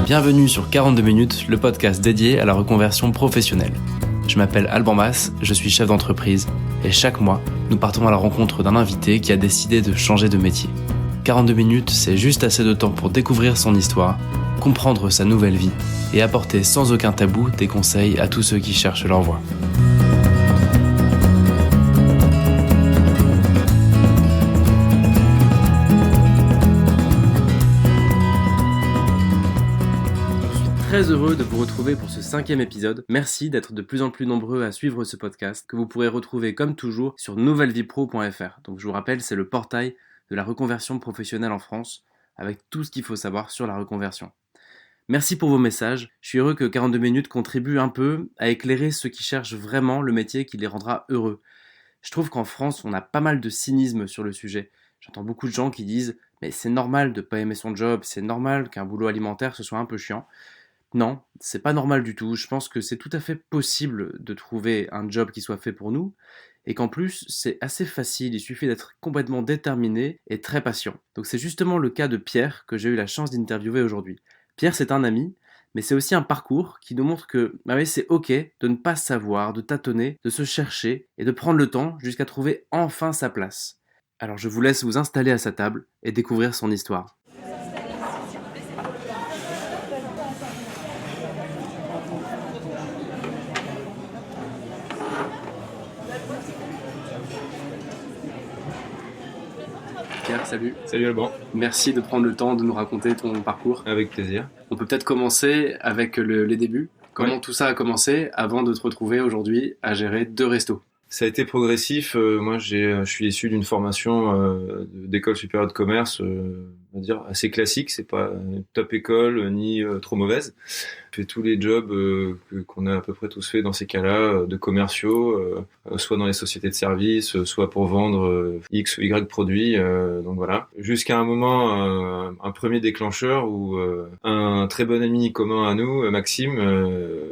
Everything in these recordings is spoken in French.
Bienvenue sur 42 minutes, le podcast dédié à la reconversion professionnelle. Je m'appelle Alban Mas, je suis chef d'entreprise et chaque mois, nous partons à la rencontre d'un invité qui a décidé de changer de métier. 42 minutes, c'est juste assez de temps pour découvrir son histoire, comprendre sa nouvelle vie et apporter sans aucun tabou des conseils à tous ceux qui cherchent leur voie. Très heureux de vous retrouver pour ce 5e épisode. Merci d'être de plus en plus nombreux à suivre ce podcast que vous pourrez retrouver comme toujours sur nouvellevipro.fr. Donc je vous rappelle, c'est le portail de la reconversion professionnelle en France avec tout ce qu'il faut savoir sur la reconversion. Merci pour vos messages. Je suis heureux que 42 minutes contribuent un peu à éclairer ceux qui cherchent vraiment le métier qui les rendra heureux. Je trouve qu'en France, on a pas mal de cynisme sur le sujet. J'entends beaucoup de gens qui disent « mais c'est normal de pas aimer son job, c'est normal qu'un boulot alimentaire ce soit un peu chiant ». Non, c'est pas normal du tout. Je pense que c'est tout à fait possible de trouver un job qui soit fait pour nous et qu'en plus, c'est assez facile. Il suffit d'être complètement déterminé et très patient. Donc c'est justement le cas de Pierre que j'ai eu la chance d'interviewer aujourd'hui. Pierre, c'est un ami, mais c'est aussi un parcours qui nous montre que c'est ok de ne pas savoir, de tâtonner, de se chercher et de prendre le temps jusqu'à trouver enfin sa place. Alors je vous laisse vous installer à sa table et découvrir son histoire. Pierre, salut. Salut Alban. Merci de prendre le temps de nous raconter ton parcours. Avec plaisir. On peut peut-être commencer avec les débuts. Comment tout ça a commencé avant de te retrouver aujourd'hui à gérer 2 restos? Ça a été progressif. Moi, je suis issu d'une formation d'école supérieure de commerce, on va dire assez classique. C'est pas une top école ni trop mauvaise. J'ai fait tous les jobs qu'on a à peu près tous fait dans ces cas-là, de commerciaux, soit dans les sociétés de services, soit pour vendre X ou Y produits. Donc voilà. Jusqu'à un moment, un premier déclencheur où un très bon ami commun à nous, Maxime,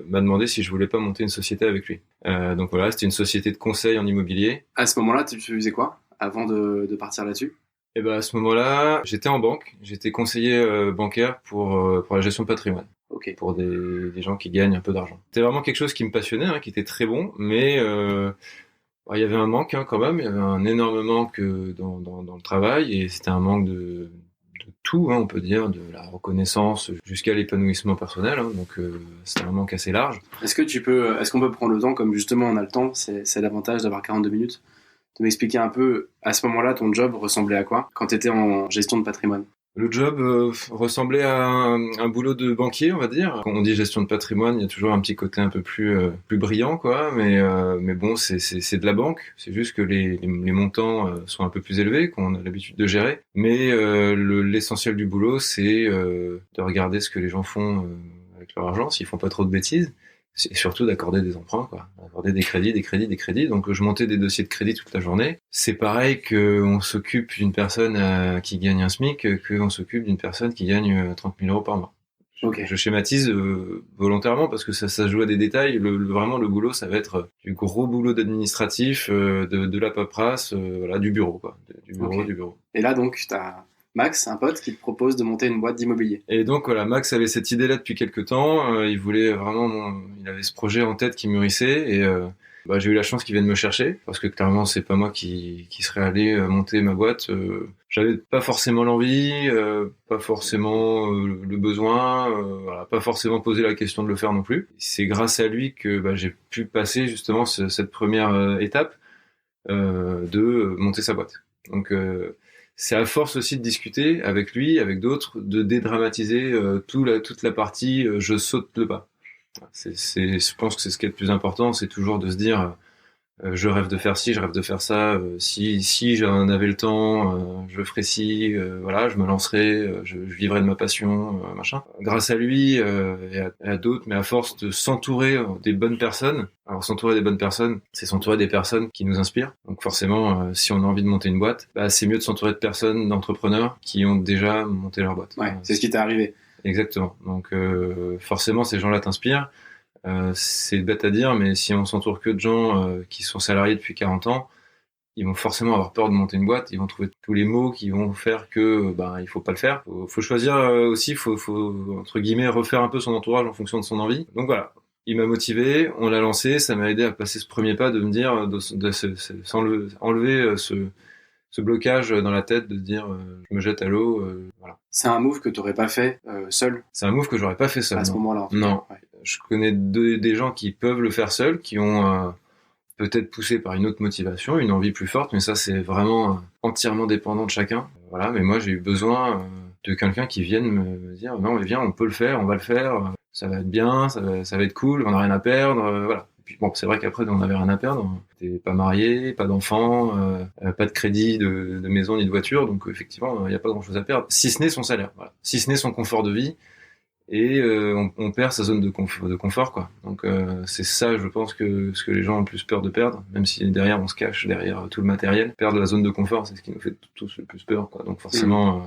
m'a demandé si je voulais pas monter une société avec lui. Donc voilà, c'était une société de conseil en immobilier. À ce moment-là, tu faisais quoi avant de partir là-dessus? Et ben à ce moment-là, j'étais en banque, j'étais conseiller bancaire pour la gestion de patrimoine. Ok. Pour des gens qui gagnent un peu d'argent. C'était vraiment quelque chose qui me passionnait, qui était très bon, mais il y avait un manque quand même, il y avait un énorme manque dans le travail, et c'était un manque de tout, on peut dire, de la reconnaissance jusqu'à l'épanouissement personnel, donc c'était un manque assez large. Est-ce qu'on peut prendre le temps, comme justement on a le temps, c'est l'avantage d'avoir 42 minutes, de m'expliquer un peu, à ce moment-là, ton job ressemblait à quoi quand tu étais en gestion de patrimoine? Le job ressemblait à un boulot de banquier, on va dire. Quand on dit gestion de patrimoine, il y a toujours un petit côté un peu plus brillant, quoi. Mais bon, c'est de la banque. C'est juste que les montants sont un peu plus élevés qu'on a l'habitude de gérer. Mais l'essentiel du boulot, c'est de regarder ce que les gens font avec leur argent, s'ils font pas trop de bêtises. C'est surtout d'accorder des emprunts, d'accorder des crédits. Donc je montais des dossiers de crédit toute la journée. C'est pareil qu'on s'occupe d'une personne qui gagne un SMIC qu'on s'occupe d'une personne qui gagne 30 000 euros par mois. Okay. Je schématise volontairement parce que ça se joue à des détails. Vraiment le boulot, ça va être du gros boulot d'administratif, de la paperasse, du bureau, du bureau. Et là donc t'as Max, un pote, qui te propose de monter une boîte d'immobilier. Et donc voilà, Max avait cette idée-là depuis quelques temps. Il voulait vraiment, il avait ce projet en tête qui mûrissait. Et j'ai eu la chance qu'il vienne me chercher parce que clairement c'est pas moi qui serais allé monter ma boîte. J'avais pas forcément l'envie, pas forcément le besoin, pas forcément posé la question de le faire non plus. C'est grâce à lui que j'ai pu passer justement cette première étape de monter sa boîte. Donc c'est à force aussi de discuter avec lui, avec d'autres, de dédramatiser toute la partie je saute le pas. Je pense que c'est ce qui est le plus important, c'est toujours de se dire je rêve de faire ci, je rêve de faire ça, si j'en avais le temps, je ferais ci, je me lancerais, je vivrais de ma passion, machin. Grâce à lui et à d'autres, mais à force de s'entourer des bonnes personnes. Alors s'entourer des bonnes personnes, c'est s'entourer des personnes qui nous inspirent. Donc forcément, si on a envie de monter une boîte, c'est mieux de s'entourer de personnes, d'entrepreneurs qui ont déjà monté leur boîte. Ouais, c'est ce qui t'est arrivé. Exactement. Donc forcément, ces gens-là t'inspirent. C'est bête à dire, mais si on s'entoure que de gens qui sont salariés depuis 40 ans, ils vont forcément avoir peur de monter une boîte, ils vont trouver tous les mots qui vont faire que il faut pas le faire. Faut choisir aussi, faut entre guillemets refaire un peu son entourage en fonction de son envie. Donc voilà, il m'a motivé, on l'a lancé, ça m'a aidé à passer ce premier pas, de me dire enlever ce blocage dans la tête, de se dire je me jette à l'eau, voilà. C'est un move que t'aurais pas fait seul C'est un move que j'aurais pas fait seul. à ce moment-là. En fait. Non, Ouais. je connais des gens qui peuvent le faire seuls, qui ont peut-être poussé par une autre motivation, une envie plus forte, mais ça c'est vraiment entièrement dépendant de chacun. Voilà, mais moi j'ai eu besoin de quelqu'un qui vienne me dire non mais viens, on peut le faire, on va le faire, ça va être bien, ça va être cool, on n'a rien à perdre, voilà. Et puis bon, c'est vrai qu'après on n'avait rien à perdre, on n'était pas mariés, pas d'enfants, pas de crédit de maison ni de voiture, donc effectivement il n'y a pas grand chose à perdre, si ce n'est son salaire, voilà. Si ce n'est son confort de vie. Et on perd sa zone de confort, quoi. Donc c'est ça, je pense, que ce que les gens ont le plus peur de perdre, même si derrière on se cache derrière tout le matériel. Perdre la zone de confort, c'est ce qui nous fait tous le plus peur, quoi. Donc forcément,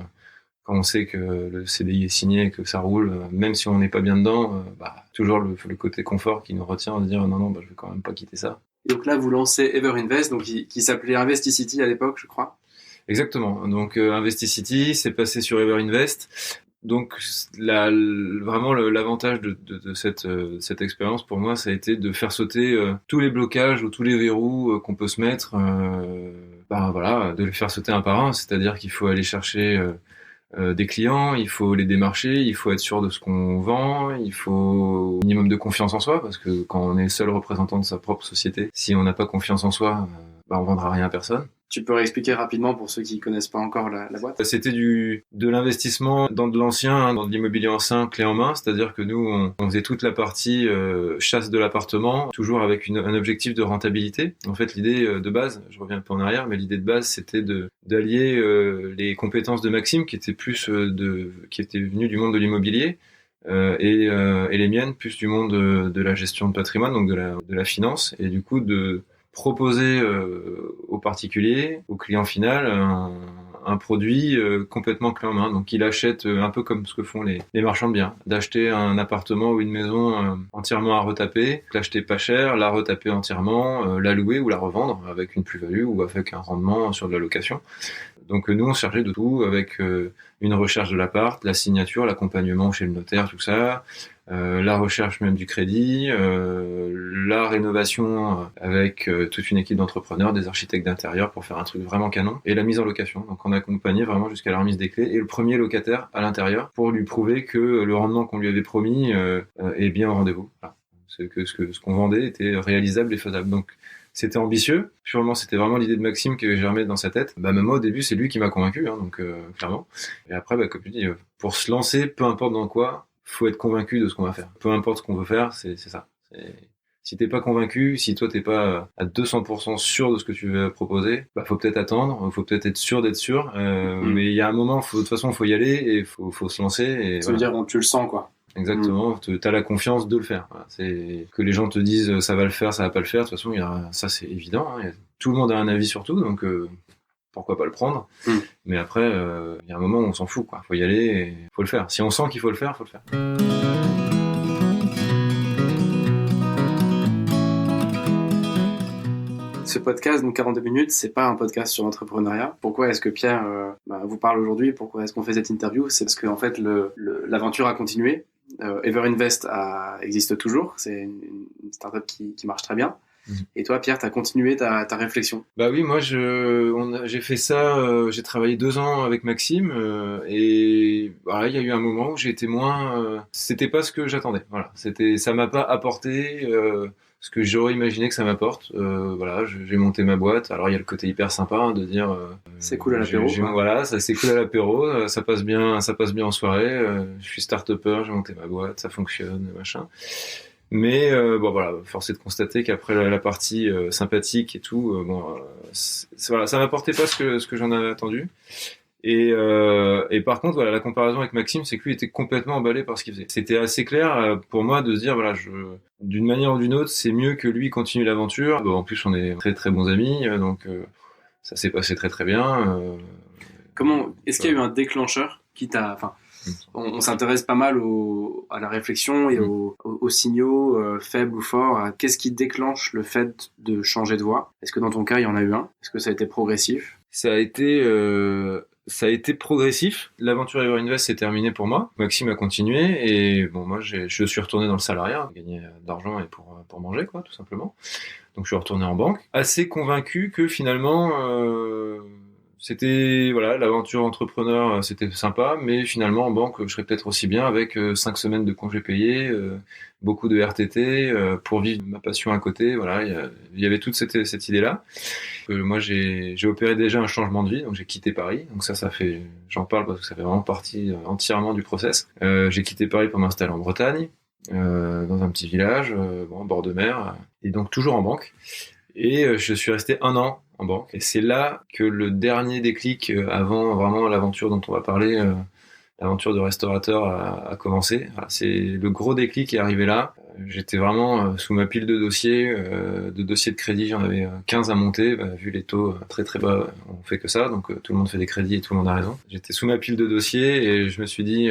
quand on sait que le CDI est signé, que ça roule, même si on n'est pas bien dedans, toujours le côté confort qui nous retient à dire non, je vais quand même pas quitter ça. Et donc là, vous lancez Ever Invest, donc qui s'appelait Investicity à l'époque, je crois. Exactement. Donc Investicity, c'est passé sur Ever Invest. Donc vraiment l'avantage de cette expérience pour moi, ça a été de faire sauter tous les blocages ou tous les verrous qu'on peut se mettre, de les faire sauter un par un. C'est-à-dire qu'il faut aller chercher des clients, il faut les démarcher, il faut être sûr de ce qu'on vend, il faut un minimum de confiance en soi, parce que quand on est seul représentant de sa propre société, si on n'a pas confiance en soi, on vendra rien à personne. Tu peux réexpliquer rapidement pour ceux qui connaissent pas encore la boîte? C'était de l'investissement dans de l'ancien, dans de l'immobilier ancien, clé en main. C'est-à-dire que nous, on faisait toute la partie chasse de l'appartement, toujours avec un objectif de rentabilité. En fait, l'idée de base, je reviens un peu en arrière, mais l'idée de base, c'était d'allier les compétences de Maxime, qui étaient qui étaient venues du monde de l'immobilier, et les miennes, plus du monde de la gestion de patrimoine, donc de la finance, et du coup de proposer aux particuliers, au client final, un produit complètement clé en main. Donc il achète un peu comme ce que font les marchands de biens, d'acheter un appartement ou une maison entièrement à retaper, l'acheter pas cher, la retaper entièrement, la louer ou la revendre avec une plus-value ou avec un rendement sur de la location. Donc nous on se chargeait de tout, avec une recherche de l'appart, la signature, l'accompagnement chez le notaire, tout ça, la recherche même du crédit, la rénovation avec toute une équipe d'entrepreneurs, des architectes d'intérieur pour faire un truc vraiment canon, et la mise en location. Donc on accompagnait vraiment jusqu'à la remise des clés et le premier locataire à l'intérieur pour lui prouver que le rendement qu'on lui avait promis est bien au rendez-vous. Voilà. C'est que ce qu'on vendait était réalisable et faisable. Donc c'était ambitieux. Sûrement, c'était vraiment l'idée de Maxime qui avait germé dans sa tête. Même moi, au début, c'est lui qui m'a convaincu, donc clairement. Et après, comme tu dis, pour se lancer, peu importe dans quoi, faut être convaincu de ce qu'on va faire. Peu importe ce qu'on veut faire, c'est ça. Si t'es pas convaincu, si toi t'es pas à 200% sûr de ce que tu veux proposer, faut peut-être attendre, faut peut-être être sûr d'être sûr. Mais il y a un moment, de toute façon, faut y aller et faut se lancer. Et ça veut dire, tu le sens, quoi. Exactement, t'as la confiance de le faire. Voilà. C'est que les gens te disent ça va le faire, ça va pas le faire. De toute façon, ça c'est évident. Tout le monde a un avis sur tout, donc pourquoi pas le prendre. Mais après, il y a un moment où on s'en fout, quoi. Faut y aller, et faut le faire. Si on sent qu'il faut le faire, faut le faire. Ce podcast, donc 42 minutes, c'est pas un podcast sur l'entrepreneuriat. Pourquoi est-ce que Pierre vous parle aujourd'hui? Pourquoi est-ce qu'on fait cette interview? C'est parce que en fait, l'aventure a continué. Ever Invest existe toujours. C'est une startup qui marche très bien. Et toi, Pierre, t'as continué ta réflexion? Oui, moi, j'ai fait ça. J'ai travaillé 2 ans avec Maxime, et voilà, il y a eu un moment où j'ai été moins. C'était pas ce que j'attendais. Voilà, ça m'a pas apporté ce que j'aurais imaginé que ça m'apporte. Voilà, j'ai monté ma boîte. Alors il y a le côté hyper sympa de dire. C'est cool à l'apéro. Voilà, ça c'est cool à l'apéro. Ça passe bien en soirée. Je suis start-upper, j'ai monté ma boîte, ça fonctionne, machin. Mais voilà, force est de constater qu'après la partie sympathique et tout, voilà, ça m'apportait pas ce que j'en avais attendu. Et par contre, voilà, la comparaison avec Maxime, c'est que lui était complètement emballé par ce qu'il faisait. C'était assez clair pour moi de se dire, voilà, d'une manière ou d'une autre, c'est mieux que lui continue l'aventure. En plus, on est très très bons amis, donc ça s'est passé très très bien. Comment est-ce qu'il y a eu un déclencheur qui t'a, On s'intéresse pas mal à la réflexion et aux signaux faibles ou forts. Qu'est-ce qui déclenche le fait de changer de voie? Est-ce que dans ton cas, il y en a eu un? Est-ce que ça a été progressif? Ça a été progressif. L'aventure Everinvest s'est terminée pour moi. Maxime a continué et bon, moi, je suis retourné dans le salariat, gagner d'argent et pour manger, quoi, tout simplement. Donc, je suis retourné en banque. Assez convaincu que finalement, c'était, voilà, l'aventure entrepreneur, c'était sympa, mais finalement, en banque, je serais peut-être aussi bien avec 5 semaines de congés payés, beaucoup de RTT, pour vivre ma passion à côté. Voilà, il y avait toute cette idée-là. Moi, j'ai opéré déjà un changement de vie, donc j'ai quitté Paris. Donc ça fait, j'en parle parce que ça fait vraiment partie entièrement du process. J'ai quitté Paris pour m'installer en Bretagne, dans un petit village, en bord de mer, et donc toujours en banque. Et je suis resté 1 an en banque. Et c'est là que le dernier déclic, avant vraiment l'aventure dont on va parler, l'aventure de restaurateur a commencé. Voilà, c'est le gros déclic qui est arrivé là. J'étais vraiment sous ma pile de dossiers de crédit. J'en avais 15 à monter. Vu les taux très très bas, on fait que ça. Donc tout le monde fait des crédits et tout le monde a raison. J'étais sous ma pile de dossiers et je me suis dit,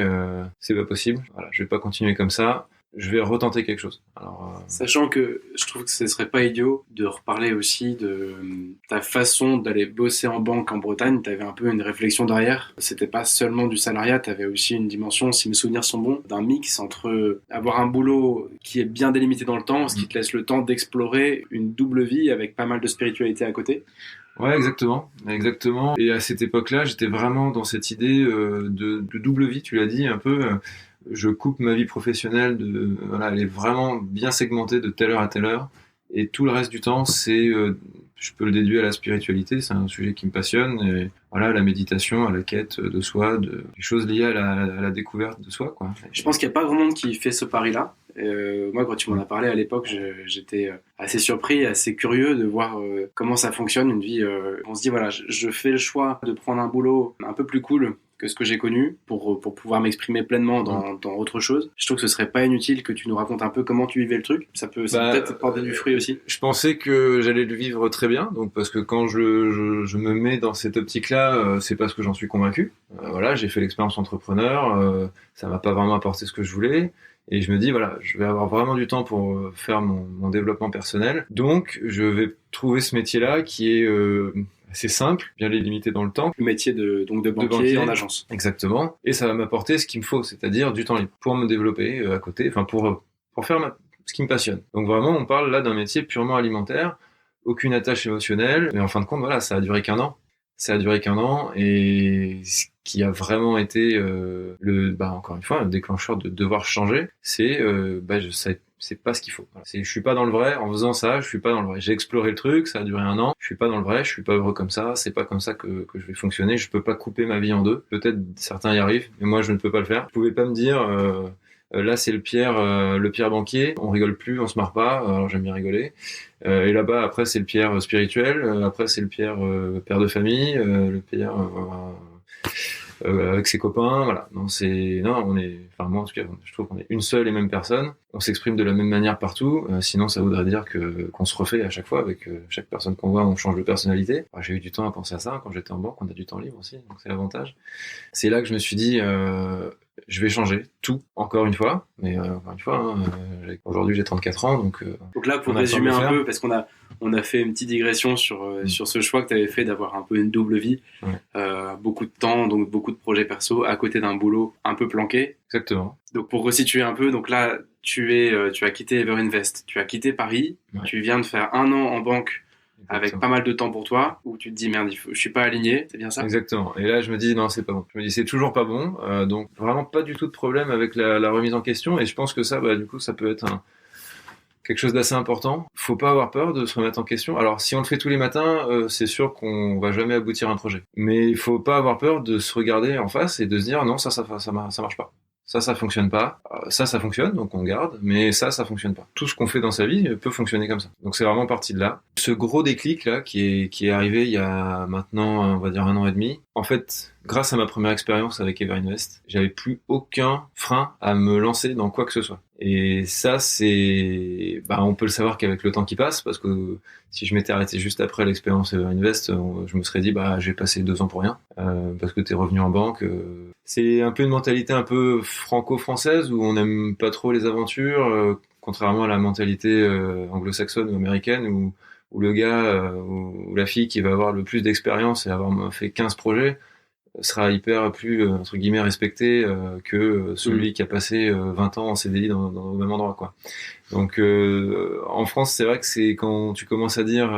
c'est pas possible. Voilà, je vais pas continuer comme ça. Je vais retenter quelque chose. Alors, Sachant que je trouve que ce serait pas idiot de reparler aussi de ta façon d'aller bosser en banque en Bretagne. T'avais un peu une réflexion derrière. C'était pas seulement du salariat, t'avais aussi une dimension, si mes souvenirs sont bons, d'un mix entre avoir un boulot qui est bien délimité dans le temps, ce qui te laisse le temps d'explorer une double vie avec pas mal de spiritualité à côté. Ouais, exactement. Et à cette époque-là, j'étais vraiment dans cette idée de double vie, tu l'as dit un peu. Je coupe ma vie professionnelle, voilà, elle est vraiment bien segmentée de telle heure à telle heure, et tout le reste du temps, je peux le déduire à la spiritualité, c'est un sujet qui me passionne, et voilà, à la méditation, à la quête de soi, des choses liées à la découverte de soi, quoi. Je pense qu'il n'y a pas grand monde qui fait ce pari-là. Moi, quand tu m'en as parlé à l'époque, j'étais assez surpris, assez curieux de voir comment ça fonctionne, une vie. On se dit, voilà, je fais le choix de prendre un boulot un peu plus cool que ce que j'ai connu pour pouvoir m'exprimer pleinement dans autre chose. Je trouve que ce serait pas inutile que tu nous racontes un peu comment tu vivais le truc. Ça peut peut-être porter du fruit aussi. Je pensais que j'allais le vivre très bien, donc parce que quand je me mets dans cette optique-là, c'est parce que j'en suis convaincu. Voilà, j'ai fait l'expérience entrepreneur, ça m'a pas vraiment apporté ce que je voulais. Et je me dis, voilà, je vais avoir vraiment du temps pour faire mon développement personnel. Donc, je vais trouver ce métier-là qui est assez simple, bien limité dans le temps. Le métier de banquier en agence. Exactement. Et ça va m'apporter ce qu'il me faut, c'est-à-dire du temps libre pour me développer à côté, enfin pour faire ce qui me passionne. Donc vraiment, on parle là d'un métier purement alimentaire, aucune attache émotionnelle. Mais en fin de compte, voilà, ça a duré qu'un an. Et ce qui a vraiment été encore une fois, le déclencheur de devoir changer, c'est c'est pas ce qu'il faut. Voilà. Je suis pas dans le vrai. En faisant ça, je suis pas dans le vrai. J'ai exploré le truc, ça a duré 1 an. Je suis pas dans le vrai. Je suis pas heureux comme ça. C'est pas comme ça que je vais fonctionner. Je peux pas couper ma vie en deux. Peut-être certains y arrivent, mais moi je ne peux pas le faire. Vous pouvez pas me dire là c'est le Pierre banquier. On rigole plus, on se marre pas. Alors j'aime bien rigoler. Et là-bas après c'est le Pierre spirituel. Après c'est le Pierre père de famille. Le Pierre avec ses copains, voilà. Moi en tout cas, je trouve qu'on est une seule et même personne. On s'exprime de la même manière partout. Sinon, ça voudrait dire qu'on se refait à chaque fois avec chaque personne qu'on voit, on change de personnalité. J'ai eu du temps à penser à ça. Quand j'étais en banque, on a du temps libre aussi, donc c'est l'avantage. C'est là que je me suis dit, je vais changer tout, encore une fois. Mais encore une fois, aujourd'hui j'ai 34 ans, donc là, pour résumer un peu, parce qu'on a fait une petite digression sur ce choix que tu avais fait d'avoir un peu une double vie, beaucoup de temps, donc beaucoup de projets perso à côté d'un boulot un peu planqué. Exactement. Donc pour resituer un peu, donc là tu as quitté Everinvest, tu as quitté Paris, tu viens de faire 1 an en banque. Exactement. Avec pas mal de temps pour toi, où tu te dis merde, je suis pas aligné, c'est bien ça? Exactement. Et là, je me dis non, c'est pas bon. Je me dis c'est toujours pas bon. Donc vraiment pas du tout de problème avec la remise en question. Et je pense que ça, du coup, ça peut être quelque chose d'assez important. Faut pas avoir peur de se remettre en question. Alors si on le fait tous les matins, c'est sûr qu'on va jamais aboutir à un projet. Mais il faut pas avoir peur de se regarder en face et de se dire non, ça marche pas. Ça fonctionne pas. Ça fonctionne, donc on garde, mais ça fonctionne pas. Tout ce qu'on fait dans sa vie peut fonctionner comme ça. Donc c'est vraiment parti de là. Ce gros déclic là qui est arrivé il y a maintenant, on va dire 1 an et demi. En fait, grâce à ma première expérience avec Everinvest, j'avais plus aucun frein à me lancer dans quoi que ce soit. Et ça, on peut le savoir qu'avec le temps qui passe, parce que si je m'étais arrêté juste après l'expérience Everinvest, je me serais dit, j'ai passé 2 ans pour rien, parce que t'es revenu en banque, C'est un peu une mentalité un peu franco-française où on n'aime pas trop les aventures, contrairement à la mentalité anglo-saxonne ou américaine où le gars ou la fille qui va avoir le plus d'expérience et avoir fait 15 projets sera hyper plus entre guillemets respecté que celui qui a passé 20 ans en CDI dans le même endroit, quoi. Donc en France, c'est vrai que c'est quand tu commences à dire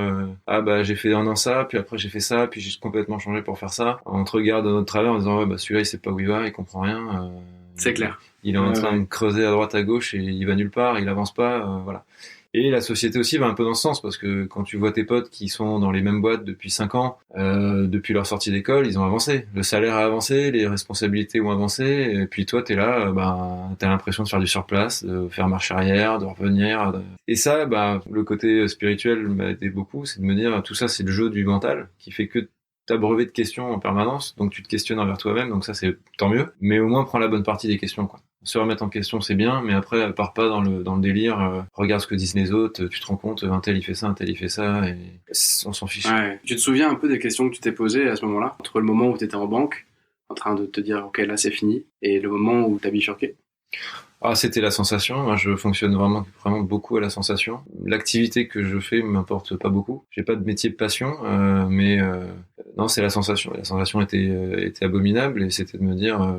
ah bah j'ai fait un an ça, puis après j'ai fait ça, puis j'ai complètement changé pour faire ça. On te regarde de notre travers en disant ouais bah celui-là il sait pas où il va, il comprend rien. C'est clair. Il est en train de creuser à droite à gauche et il va nulle part, il avance pas, voilà. Et la société aussi va un peu dans ce sens, parce que quand tu vois tes potes qui sont dans les mêmes boîtes depuis 5 ans, depuis leur sortie d'école, ils ont avancé. Le salaire a avancé, les responsabilités ont avancé, et puis toi, t'es là, t'as l'impression de faire du surplace, de faire marche arrière, de revenir. Et ça, le côté spirituel m'a aidé beaucoup, c'est de me dire, tout ça, c'est le jeu du mental, qui fait que t'abreuver de questions en permanence, donc tu te questionnes envers toi-même, donc ça, c'est tant mieux. Mais au moins, prends la bonne partie des questions, quoi. Se remettre en question, c'est bien, mais après, pars pas dans le délire, regarde ce que disent les autres, tu te rends compte, un tel il fait ça, un tel il fait ça, et on s'en fiche. Ouais. Tu te souviens un peu des questions que tu t'es posées à ce moment-là, entre le moment où tu étais en banque, en train de te dire ok là c'est fini, et le moment où t'as bifurqué? Ah, c'était la sensation. Moi, je fonctionne vraiment beaucoup à la sensation. L'activité que je fais m'importe pas beaucoup. J'ai pas de métier de passion, mais non, c'est la sensation. La sensation était abominable et c'était de me dire,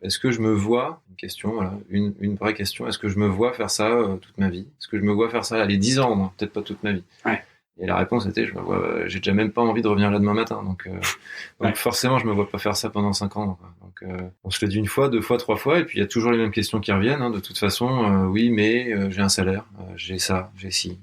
est-ce que je me vois, une question, voilà, une vraie question, est-ce que je me vois faire ça toute ma vie? Est-ce que je me vois faire ça, allez, 10 ans, moi, peut-être pas toute ma vie. Ouais. Et la réponse était, je me vois, j'ai déjà même pas envie de revenir là demain matin. Donc forcément, je me vois pas faire ça pendant 5 ans. Quoi. Donc on se le dit 1 fois, 2 fois, 3 fois, et puis il y a toujours les mêmes questions qui reviennent. Hein, de toute façon, oui, mais j'ai un salaire, j'ai ça, j'ai ci,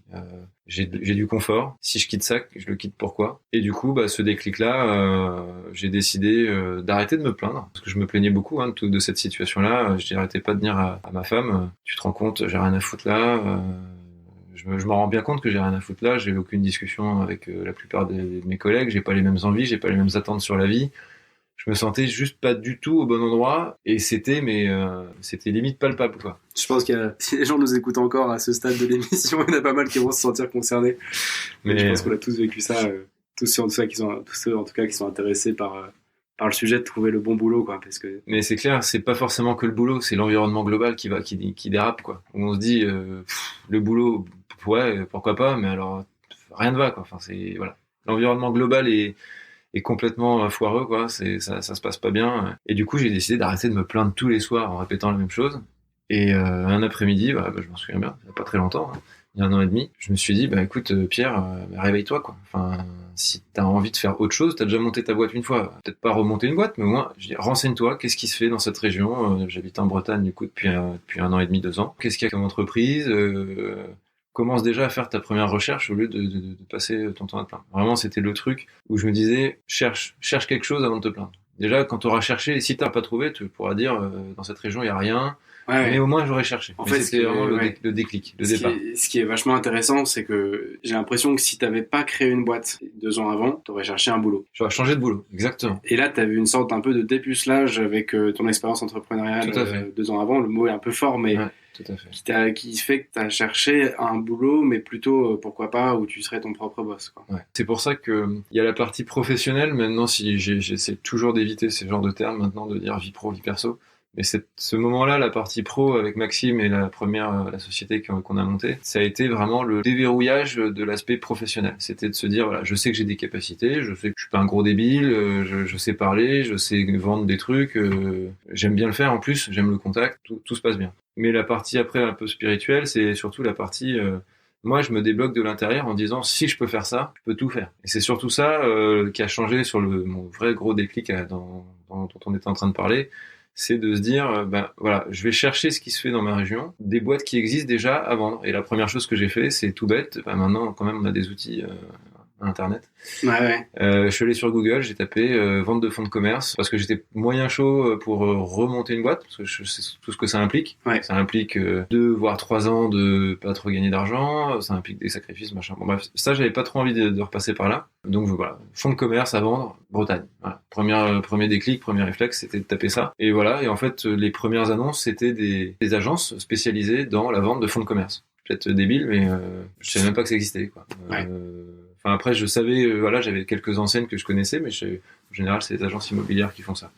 j'ai du confort. Si je quitte ça, je le quitte pourquoi? Et du coup, ce déclic-là, j'ai décidé d'arrêter de me plaindre, parce que je me plaignais beaucoup de cette situation-là. Je n'arrêtais pas de dire à ma femme, tu te rends compte, j'ai rien à foutre là. Je m'en rends bien compte que j'ai rien à foutre là, j'ai aucune discussion avec la plupart de mes collègues, j'ai pas les mêmes envies, j'ai pas les mêmes attentes sur la vie. Je me sentais juste pas du tout au bon endroit et c'était limite palpable, quoi. Je pense que si les gens nous écoutent encore à ce stade de l'émission, il y en a pas mal qui vont se sentir concernés. Mais je pense qu'on a tous vécu ça, tous ceux en tout cas qui sont intéressés par le sujet de trouver le bon boulot, quoi, parce que... Mais c'est clair, c'est pas forcément que le boulot, c'est l'environnement global qui dérape, quoi. Où on se dit le boulot, ouais, pourquoi pas, mais alors rien ne va, quoi. Enfin, c'est voilà, l'environnement global est complètement foireux, quoi. Ça se passe pas bien. Et du coup, j'ai décidé d'arrêter de me plaindre tous les soirs en répétant la même chose. Et un après-midi, je m'en souviens bien, il y a pas très longtemps, il y a 1 an et demi, je me suis dit, écoute, Pierre, réveille-toi, quoi. Enfin, si t'as envie de faire autre chose, t'as déjà monté ta boîte 1 fois. Peut-être pas remonter une boîte, mais au moins, je dis, renseigne-toi, qu'est-ce qui se fait dans cette région? J'habite en Bretagne, du coup, depuis 1 an et demi, 2 ans. Qu'est-ce qu'il y a comme entreprise? Commence déjà à faire ta première recherche au lieu de passer ton temps à te plaindre. Vraiment, c'était le truc où je me disais, cherche quelque chose avant de te plaindre. Déjà, quand tu auras cherché, et si tu n'as pas trouvé, tu pourras dire, dans cette région, il n'y a rien. Ouais. Mais au moins, j'aurais cherché. En fait, c'était vraiment le déclic, le départ. Ce qui est vachement intéressant, c'est que j'ai l'impression que si tu n'avais pas créé une boîte 2 ans avant, tu aurais cherché un boulot. J'aurais changé de boulot, exactement. Et là, tu as vu une sorte un peu de dépucelage avec ton expérience entrepreneuriale 2 ans avant. Le mot est un peu fort, mais... Ouais. Tout à fait. Qui fait que tu as cherché un boulot, mais plutôt, pourquoi pas, où tu serais ton propre boss, quoi. Ouais. C'est pour ça qu'il y a la partie professionnelle. Maintenant, si j'essaie toujours d'éviter ce genre de termes maintenant, de dire vie pro, vie perso. Mais ce moment-là, la partie pro avec Maxime et la société qu'on a montée, ça a été vraiment le déverrouillage de l'aspect professionnel. C'était de se dire, voilà, je sais que j'ai des capacités, je sais que je suis pas un gros débile, je sais parler, je sais vendre des trucs, j'aime bien le faire en plus, j'aime le contact, tout se passe bien. Mais la partie après un peu spirituelle, c'est surtout la partie... moi, je me débloque de l'intérieur en disant, si je peux faire ça, je peux tout faire. Et c'est surtout ça qui a changé sur mon vrai gros déclic dont on était en train de parler. C'est de se dire, voilà, je vais chercher ce qui se fait dans ma région, des boîtes qui existent déjà à vendre. Et la première chose que j'ai fait, c'est tout bête. Maintenant, quand même, on a des outils à Internet. Ouais. Je suis allé sur Google, j'ai tapé vente de fonds de commerce parce que j'étais moyen chaud pour remonter une boîte parce que je sais tout ce que ça implique. Ouais. Ça implique 2 voire 3 ans de pas trop gagner d'argent, ça implique des sacrifices, machin. Bon bref, ça j'avais pas trop envie de repasser par là. Donc voilà, fonds de commerce à vendre, Bretagne. Voilà. Premier déclic, premier réflexe, c'était de taper ça. Et voilà, et en fait les premières annonces c'était des agences spécialisées dans la vente de fonds de commerce. Peut-être débile, mais je savais même pas que ça existait, quoi. Ouais. Enfin après je savais, voilà, j'avais quelques enseignes que je connaissais, mais en général c'est les agences immobilières qui font ça.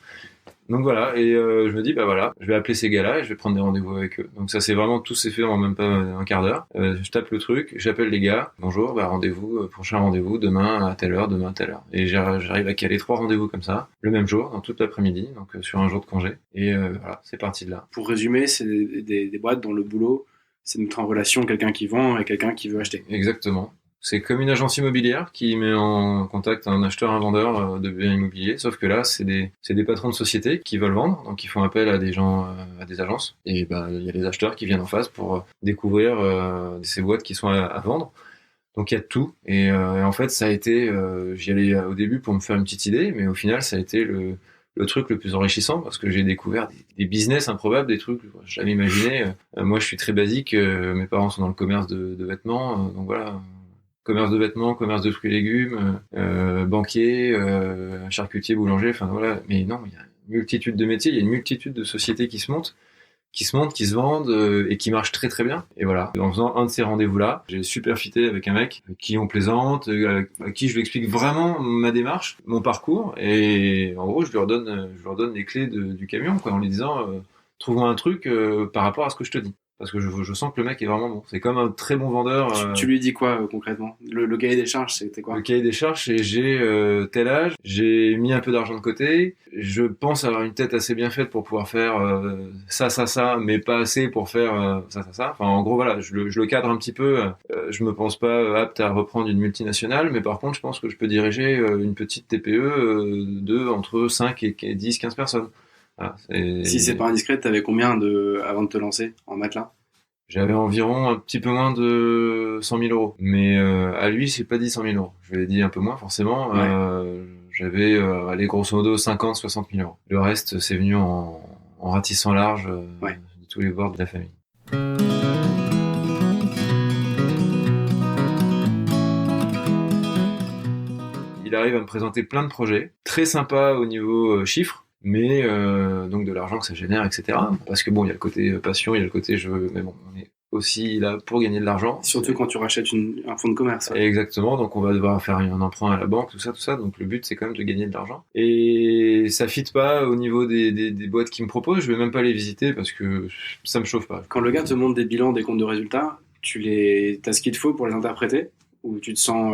Donc voilà, et je me dis bah voilà, je vais appeler ces gars-là et je vais prendre des rendez-vous avec eux. Donc ça c'est vraiment tout s'est fait en même pas un quart d'heure. Je tape le truc, j'appelle les gars, bonjour, bah rendez-vous, prochain rendez-vous demain à telle heure, demain à telle heure. Et j'arrive à caler 3 rendez-vous comme ça, le même jour, dans toute l'après-midi, donc sur un jour de congé. Et voilà, c'est parti de là. Pour résumer, c'est des boîtes dont le boulot, c'est de mettre en relation quelqu'un qui vend et quelqu'un qui veut acheter. Exactement. C'est comme une agence immobilière qui met en contact un acheteur, un vendeur de biens immobiliers, sauf que là, c'est des patrons de société qui veulent vendre, donc ils font appel à des gens, à des agences, et bah il y a des acheteurs qui viennent en face pour découvrir ces boîtes qui sont à vendre. Donc il y a de tout, et en fait ça a été, j'y allais au début pour me faire une petite idée, mais au final ça a été le truc le plus enrichissant parce que j'ai découvert des business improbables, des trucs que je jamais imaginé. Moi je suis très basique, mes parents sont dans le commerce de vêtements, donc voilà. Commerce de vêtements, commerce de fruits et légumes, banquier, charcutier, boulanger, enfin voilà. Mais non, il y a une multitude de métiers, il y a une multitude de sociétés qui se montent, qui se vendent et qui marchent très très bien. Et voilà, en faisant un de ces rendez-vous-là, j'ai super fité avec un mec avec qui on plaisante, à qui je lui explique vraiment ma démarche, mon parcours, et en gros je leur donne les clés du camion, quoi, en lui disant trouve-moi un truc par rapport à ce que je te dis. Parce que je sens que le mec est vraiment bon. C'est comme un très bon vendeur. Tu lui dis quoi concrètement? Le cahier des charges, c'était quoi? Le cahier des charges, c'est j'ai tel âge, j'ai mis un peu d'argent de côté, je pense avoir une tête assez bien faite pour pouvoir faire ça, mais pas assez pour faire ça. Enfin, en gros, voilà, je le cadre un petit peu. Je me pense pas apte à reprendre une multinationale, mais par contre, je pense que je peux diriger une petite TPE de entre 5 et 10, 15 personnes. Voilà, si c'est pas indiscret, t'avais combien avant de te lancer en matelas? J'avais environ un petit peu moins de 100 000 euros. Mais à lui, j'ai pas dit 100 000 euros. Je lui ai dit un peu moins, forcément. Ouais. J'avais, allez, grosso modo, 50, 60 000 euros. Le reste, c'est venu en ratissant large de tous les bords de la famille. Il arrive à me présenter plein de projets. Très sympa au niveau chiffres. Mais donc de l'argent que ça génère, etc. Parce que bon, il y a le côté passion, il y a le côté je veux, mais bon, on est aussi là pour gagner de l'argent. Surtout quand tu rachètes un fonds de commerce. Ouais. Exactement, donc on va devoir faire un emprunt à la banque, tout ça. Donc le but c'est quand même de gagner de l'argent. Et ça fit pas au niveau des boîtes qui me proposent. Je vais même pas les visiter parce que ça me chauffe pas. Quand le gars te montre des bilans, des comptes de résultats, t'as ce qu'il te faut pour les interpréter? Ou tu te sens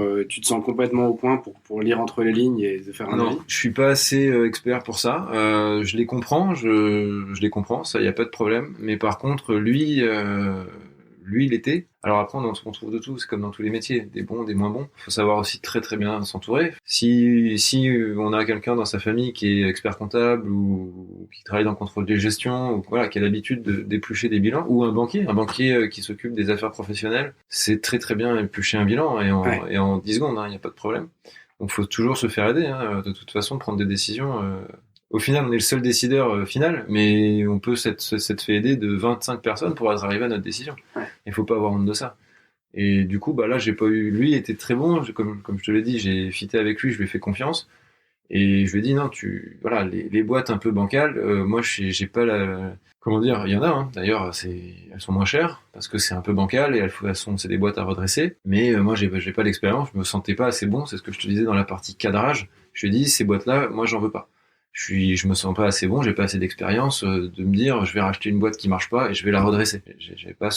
complètement au point pour lire entre les lignes et faire un avis? Non, je suis pas assez expert pour ça. Je les comprends, je les comprends, ça y a pas de problème. Mais par contre, lui, il était. Alors après, on trouve de tout. C'est comme dans tous les métiers, des bons, des moins bons. Il faut savoir aussi très très bien s'entourer. Si on a quelqu'un dans sa famille qui est expert comptable ou qui travaille dans le contrôle de gestion ou voilà, qui a l'habitude d'éplucher des bilans, ou un banquier qui s'occupe des affaires professionnelles, c'est très très bien éplucher un bilan et en 10 secondes, il n'y a pas de problème. Donc faut toujours se faire aider. De toute façon, prendre des décisions. Au final, on est le seul décideur final, mais on peut s'être fait aider de 25 personnes pour arriver à notre décision. Ouais. Il faut pas avoir honte de ça. Et du coup, bah là, j'ai pas eu. Lui était très bon, comme je te l'ai dit, j'ai fité avec lui, je lui ai fait confiance. Et je lui ai dit non, voilà, les boîtes un peu bancales, moi, j'ai pas la. Comment dire, il y en a. Hein. D'ailleurs, elles sont moins chères parce que c'est un peu bancal et c'est des boîtes à redresser. Mais moi, j'ai pas l'expérience, je me sentais pas assez bon. C'est ce que je te disais dans la partie cadrage. Je lui ai dit ces boîtes-là, moi, j'en veux pas. Je me sens pas assez bon, j'ai pas assez d'expérience de me dire je vais racheter une boîte qui marche pas et je vais la redresser. J'avais pas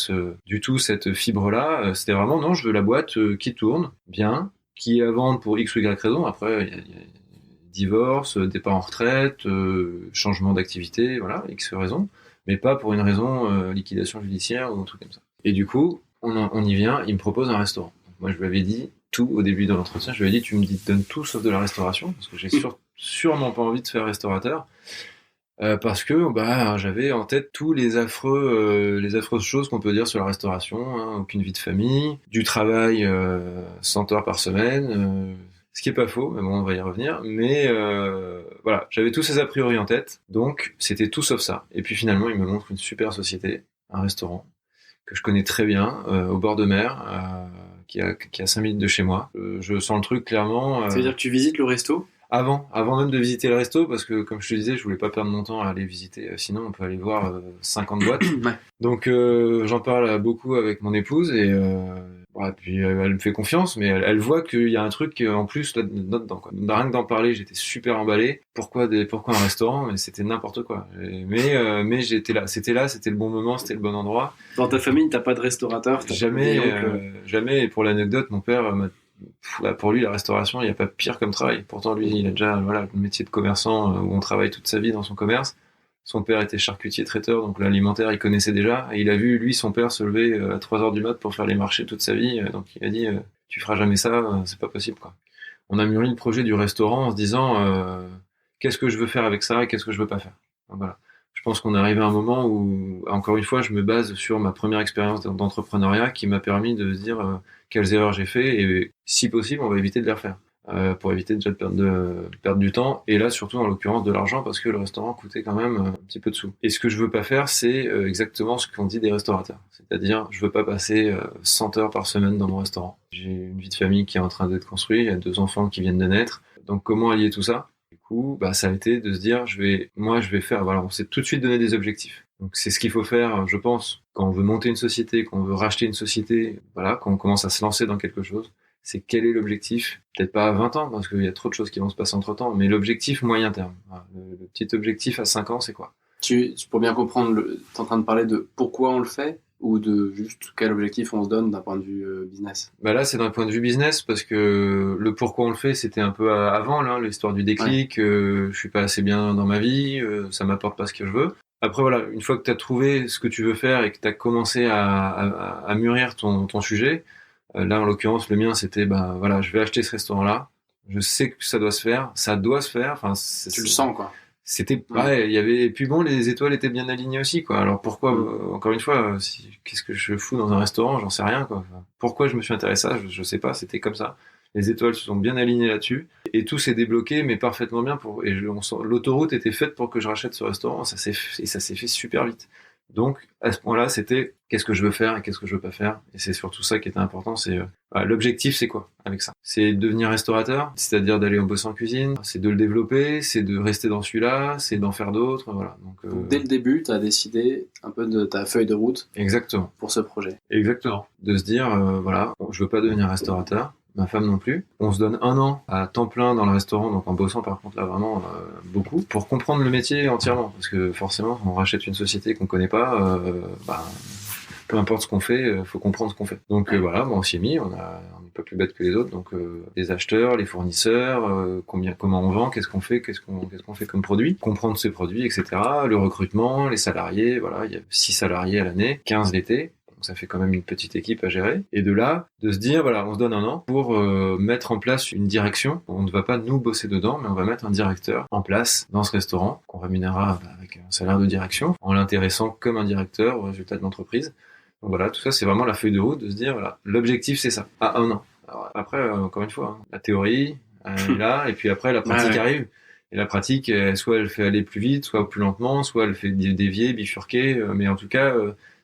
du tout cette fibre-là. C'était vraiment non, je veux la boîte qui tourne bien, qui est à vendre pour X ou Y raison. Après, il y a divorce, départ en retraite, changement d'activité, voilà, X raison, mais pas pour une raison liquidation judiciaire ou un truc comme ça. Et du coup, on y vient, il me propose un restaurant. Donc, moi, je lui avais dit tout au début de l'entretien. Je lui ai dit tu me donnes tout sauf de la restauration parce que j'ai sûrement pas envie de faire restaurateur parce que j'avais en tête tous les affreuses choses qu'on peut dire sur la restauration, hein, aucune vie de famille, du travail 100 heures par semaine, ce qui est pas faux, mais bon on va y revenir, mais voilà, j'avais tous ces a priori en tête, donc c'était tout sauf ça. Et puis finalement il me montre une super société, un restaurant que je connais très bien au bord de mer, qui a 5 minutes de chez moi. Je sens le truc clairement. Ça veut dire que tu visites le resto? Avant même de visiter le resto, parce que comme je te disais, je voulais pas perdre mon temps à aller visiter, sinon on peut aller voir 50 boîtes. Ouais. Donc j'en parle beaucoup avec mon épouse et Ouais, puis elle me fait confiance, mais elle voit qu'il y a un truc en plus là-dedans, quoi. Rien que d'en parler, j'étais super emballé. Pourquoi un restaurant? Mais c'était n'importe quoi. Mais j'étais là, c'était le bon moment, c'était le bon endroit. Dans ta famille, t'as pas de restaurateur? Jamais. Et pour l'anecdote, mon père pour lui, la restauration, il n'y a pas pire comme travail. Pourtant, lui, il a déjà le métier de commerçant où on travaille toute sa vie dans son commerce. Son père était charcutier traiteur, donc l'alimentaire, il connaissait déjà. Et il a vu, lui, son père se lever à 3h du mat pour faire les marchés toute sa vie. Donc il a dit, tu feras jamais ça, c'est pas possible, quoi. On a mûri le projet du restaurant en se disant, qu'est-ce que je veux faire avec ça et qu'est-ce que je veux pas faire. Donc, voilà. Je pense qu'on est arrivé à un moment où, encore une fois, je me base sur ma première expérience d'entrepreneuriat qui m'a permis de se dire quelles erreurs j'ai fait et si possible, on va éviter de les refaire. Pour éviter déjà de perdre du temps et là surtout en l'occurrence de l'argent parce que le restaurant coûtait quand même un petit peu de sous. Et ce que je veux pas faire c'est exactement ce qu'on dit des restaurateurs, c'est-à-dire je veux pas passer 100 heures par semaine dans mon restaurant. J'ai une vie de famille qui est en train d'être construite, il y a 2 enfants qui viennent de naître, donc comment allier tout ça? Du coup ça a été de se dire je vais faire, voilà, on s'est tout de suite donné des objectifs. Donc c'est ce qu'il faut faire, je pense, quand on veut monter une société, quand on veut racheter une société, voilà, quand on commence à se lancer dans quelque chose. C'est quel est l'objectif? Peut-être pas à 20 ans, parce qu'il y a trop de choses qui vont se passer entre temps, mais l'objectif moyen terme. Voilà. Le petit objectif à 5 ans, c'est quoi? Pour bien comprendre, t'es en train de parler de pourquoi on le fait ou de juste quel objectif on se donne d'un point de vue business? Bah là, c'est d'un point de vue business, parce que le pourquoi on le fait, c'était un peu avant, là, l'histoire du déclic, je suis pas assez bien dans ma vie, ça m'apporte pas ce que je veux. Après, voilà, une fois que t'as trouvé ce que tu veux faire et que t'as commencé à mûrir ton sujet, là, en l'occurrence, le mien, c'était, voilà, je vais acheter ce restaurant-là. Je sais que ça doit se faire. Enfin, tu le sens, quoi. C'était, ouais, il y avait, et puis bon, les étoiles étaient bien alignées aussi, quoi. Alors pourquoi, encore une fois, qu'est-ce que je fous dans un restaurant? J'en sais rien, quoi. Enfin, pourquoi je me suis intéressé à ça? Je sais pas, c'était comme ça. Les étoiles se sont bien alignées là-dessus. Et tout s'est débloqué, mais parfaitement bien l'autoroute était faite pour que je rachète ce restaurant. Ça s'est fait super vite. Donc, à ce point-là, c'était qu'est-ce que je veux faire et qu'est-ce que je veux pas faire. Et c'est surtout ça qui était important, c'est l'objectif, c'est quoi avec ça? C'est devenir restaurateur, c'est-à-dire d'aller en bosser en cuisine, c'est de le développer, c'est de rester dans celui-là, c'est d'en faire d'autres, voilà. Donc, dès le début, tu as décidé un peu de ta feuille de route. Exactement. Pour ce projet. Exactement. De se dire, voilà, je veux pas devenir restaurateur. Ma femme non plus. On se donne 1 an à temps plein dans le restaurant, donc en bossant par contre là vraiment beaucoup, pour comprendre le métier entièrement. Parce que forcément, on rachète une société qu'on connaît pas, peu importe ce qu'on fait, faut comprendre ce qu'on fait. Donc voilà, on s'y est mis, on n'est pas plus bête que les autres. Donc les acheteurs, les fournisseurs, comment on vend, qu'est-ce qu'on fait comme produit, comprendre ces produits, etc. Le recrutement, les salariés, voilà, il y a 6 salariés à l'année, 15 l'été. Donc ça fait quand même une petite équipe à gérer. Et de là, de se dire, voilà, on se donne 1 an pour mettre en place une direction. On ne va pas nous bosser dedans, mais on va mettre un directeur en place dans ce restaurant qu'on rémunérera avec un salaire de direction, en l'intéressant comme un directeur au résultat de l'entreprise. Donc voilà, tout ça, c'est vraiment la feuille de route de se dire, voilà, l'objectif, c'est ça, à 1 an. Alors, après, encore une fois, la théorie est là, et puis après, la pratique arrive. Et la pratique, soit elle fait aller plus vite, soit plus lentement, soit elle fait dévier, bifurquer, mais en tout cas...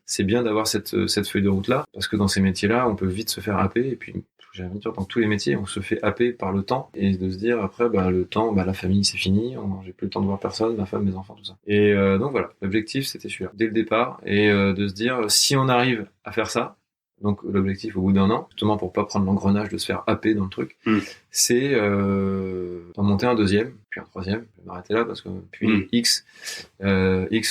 c'est bien d'avoir cette feuille de route là, parce que dans ces métiers-là, on peut vite se faire happer, et puis j'ai envie de dire dans tous les métiers, on se fait happer par le temps, et de se dire après, le temps, la famille c'est fini, j'ai plus le temps de voir personne, ma femme, mes enfants, tout ça. Et donc voilà, l'objectif c'était celui-là, dès le départ, et de se dire si on arrive à faire ça, donc l'objectif au bout d'1 an, justement pour pas prendre l'engrenage de se faire happer dans le truc, c'est d'en monter un deuxième, puis un troisième, je vais m'arrêter là parce que puis X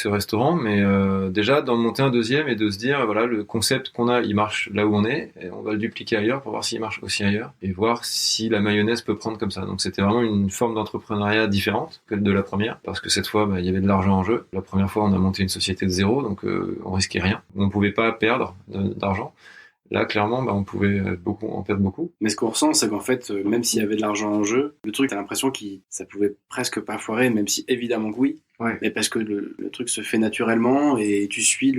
restaurant, mais déjà d'en monter un deuxième et de se dire voilà, le concept qu'on a, il marche là où on est, et on va le dupliquer ailleurs pour voir s'il marche aussi ailleurs, et voir si la mayonnaise peut prendre comme ça. Donc c'était vraiment une forme d'entrepreneuriat différente que de la première, parce que cette fois il y avait de l'argent en jeu. La première fois on a monté une société de zéro, donc on risquait rien, on pouvait pas perdre d'argent. Là, clairement, on pouvait en perdre beaucoup. Mais ce qu'on ressent, c'est qu'en fait, même s'il y avait de l'argent en jeu, le truc, t'as l'impression que ça pouvait presque pas foirer, même si évidemment que oui. Ouais. Mais parce que le truc se fait naturellement et tu suis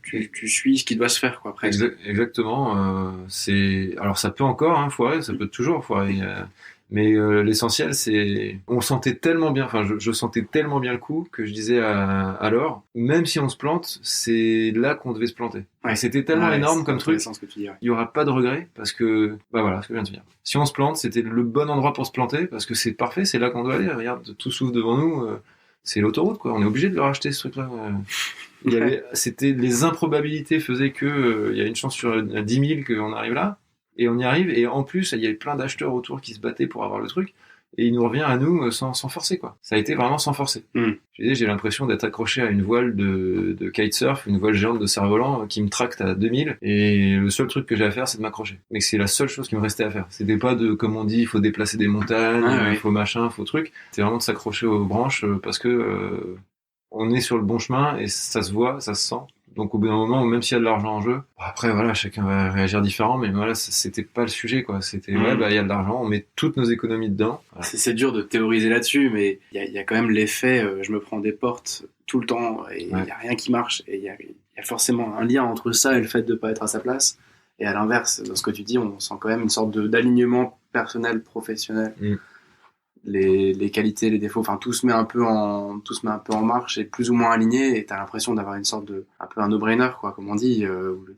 tu suis ce qui doit se faire, quoi, presque. Exactement. Alors ça peut encore foirer, ça peut toujours foirer. Mais l'essentiel, c'est... On sentait tellement bien, je sentais tellement bien le coup que je disais à Laure, même si on se plante, c'est là qu'on devait se planter. Ouais. C'était tellement énorme comme truc, ce que tu dis, il y aura pas de regret, parce que, voilà, ce que je viens de dire. Si on se plante, c'était le bon endroit pour se planter, parce que c'est parfait, c'est là qu'on doit aller. Regarde, tout s'ouvre devant nous, c'est l'autoroute, quoi. On est obligé de le racheter, ce truc-là. C'était les improbabilités faisaient que il y a une chance sur 10 000 qu'on arrive là, et on y arrive. Et en plus, il y avait plein d'acheteurs autour qui se battaient pour avoir le truc. Et il nous revient à nous sans forcer, quoi. Ça a été vraiment sans forcer. J'ai l'impression d'être accroché à une voile de kitesurf, une voile géante de cerf-volant qui me tracte à 2000. Et le seul truc que j'ai à faire, c'est de m'accrocher. Mais c'est la seule chose qui me restait à faire. C'était pas comme on dit, il faut déplacer des montagnes, il faut machin, il faut truc. C'était vraiment de s'accrocher aux branches parce que on est sur le bon chemin et ça se voit, ça se sent. Donc au bout d'un moment, même s'il y a de l'argent en jeu, après voilà, chacun va réagir différemment, mais voilà, c'était pas le sujet, quoi. C'était il y a de l'argent, on met toutes nos économies dedans. Voilà. C'est dur de théoriser là-dessus, mais il y a quand même l'effet, je me prends des portes tout le temps et il y a rien qui marche. Et il y a forcément un lien entre ça et le fait de pas être à sa place. Et à l'inverse, dans ce que tu dis, on sent quand même une sorte d'alignement personnel, professionnel. Les qualités, les défauts, enfin tout se met un peu en marche et plus ou moins aligné, et t'as l'impression d'avoir une sorte de un peu un no-brainer, quoi, comme on dit,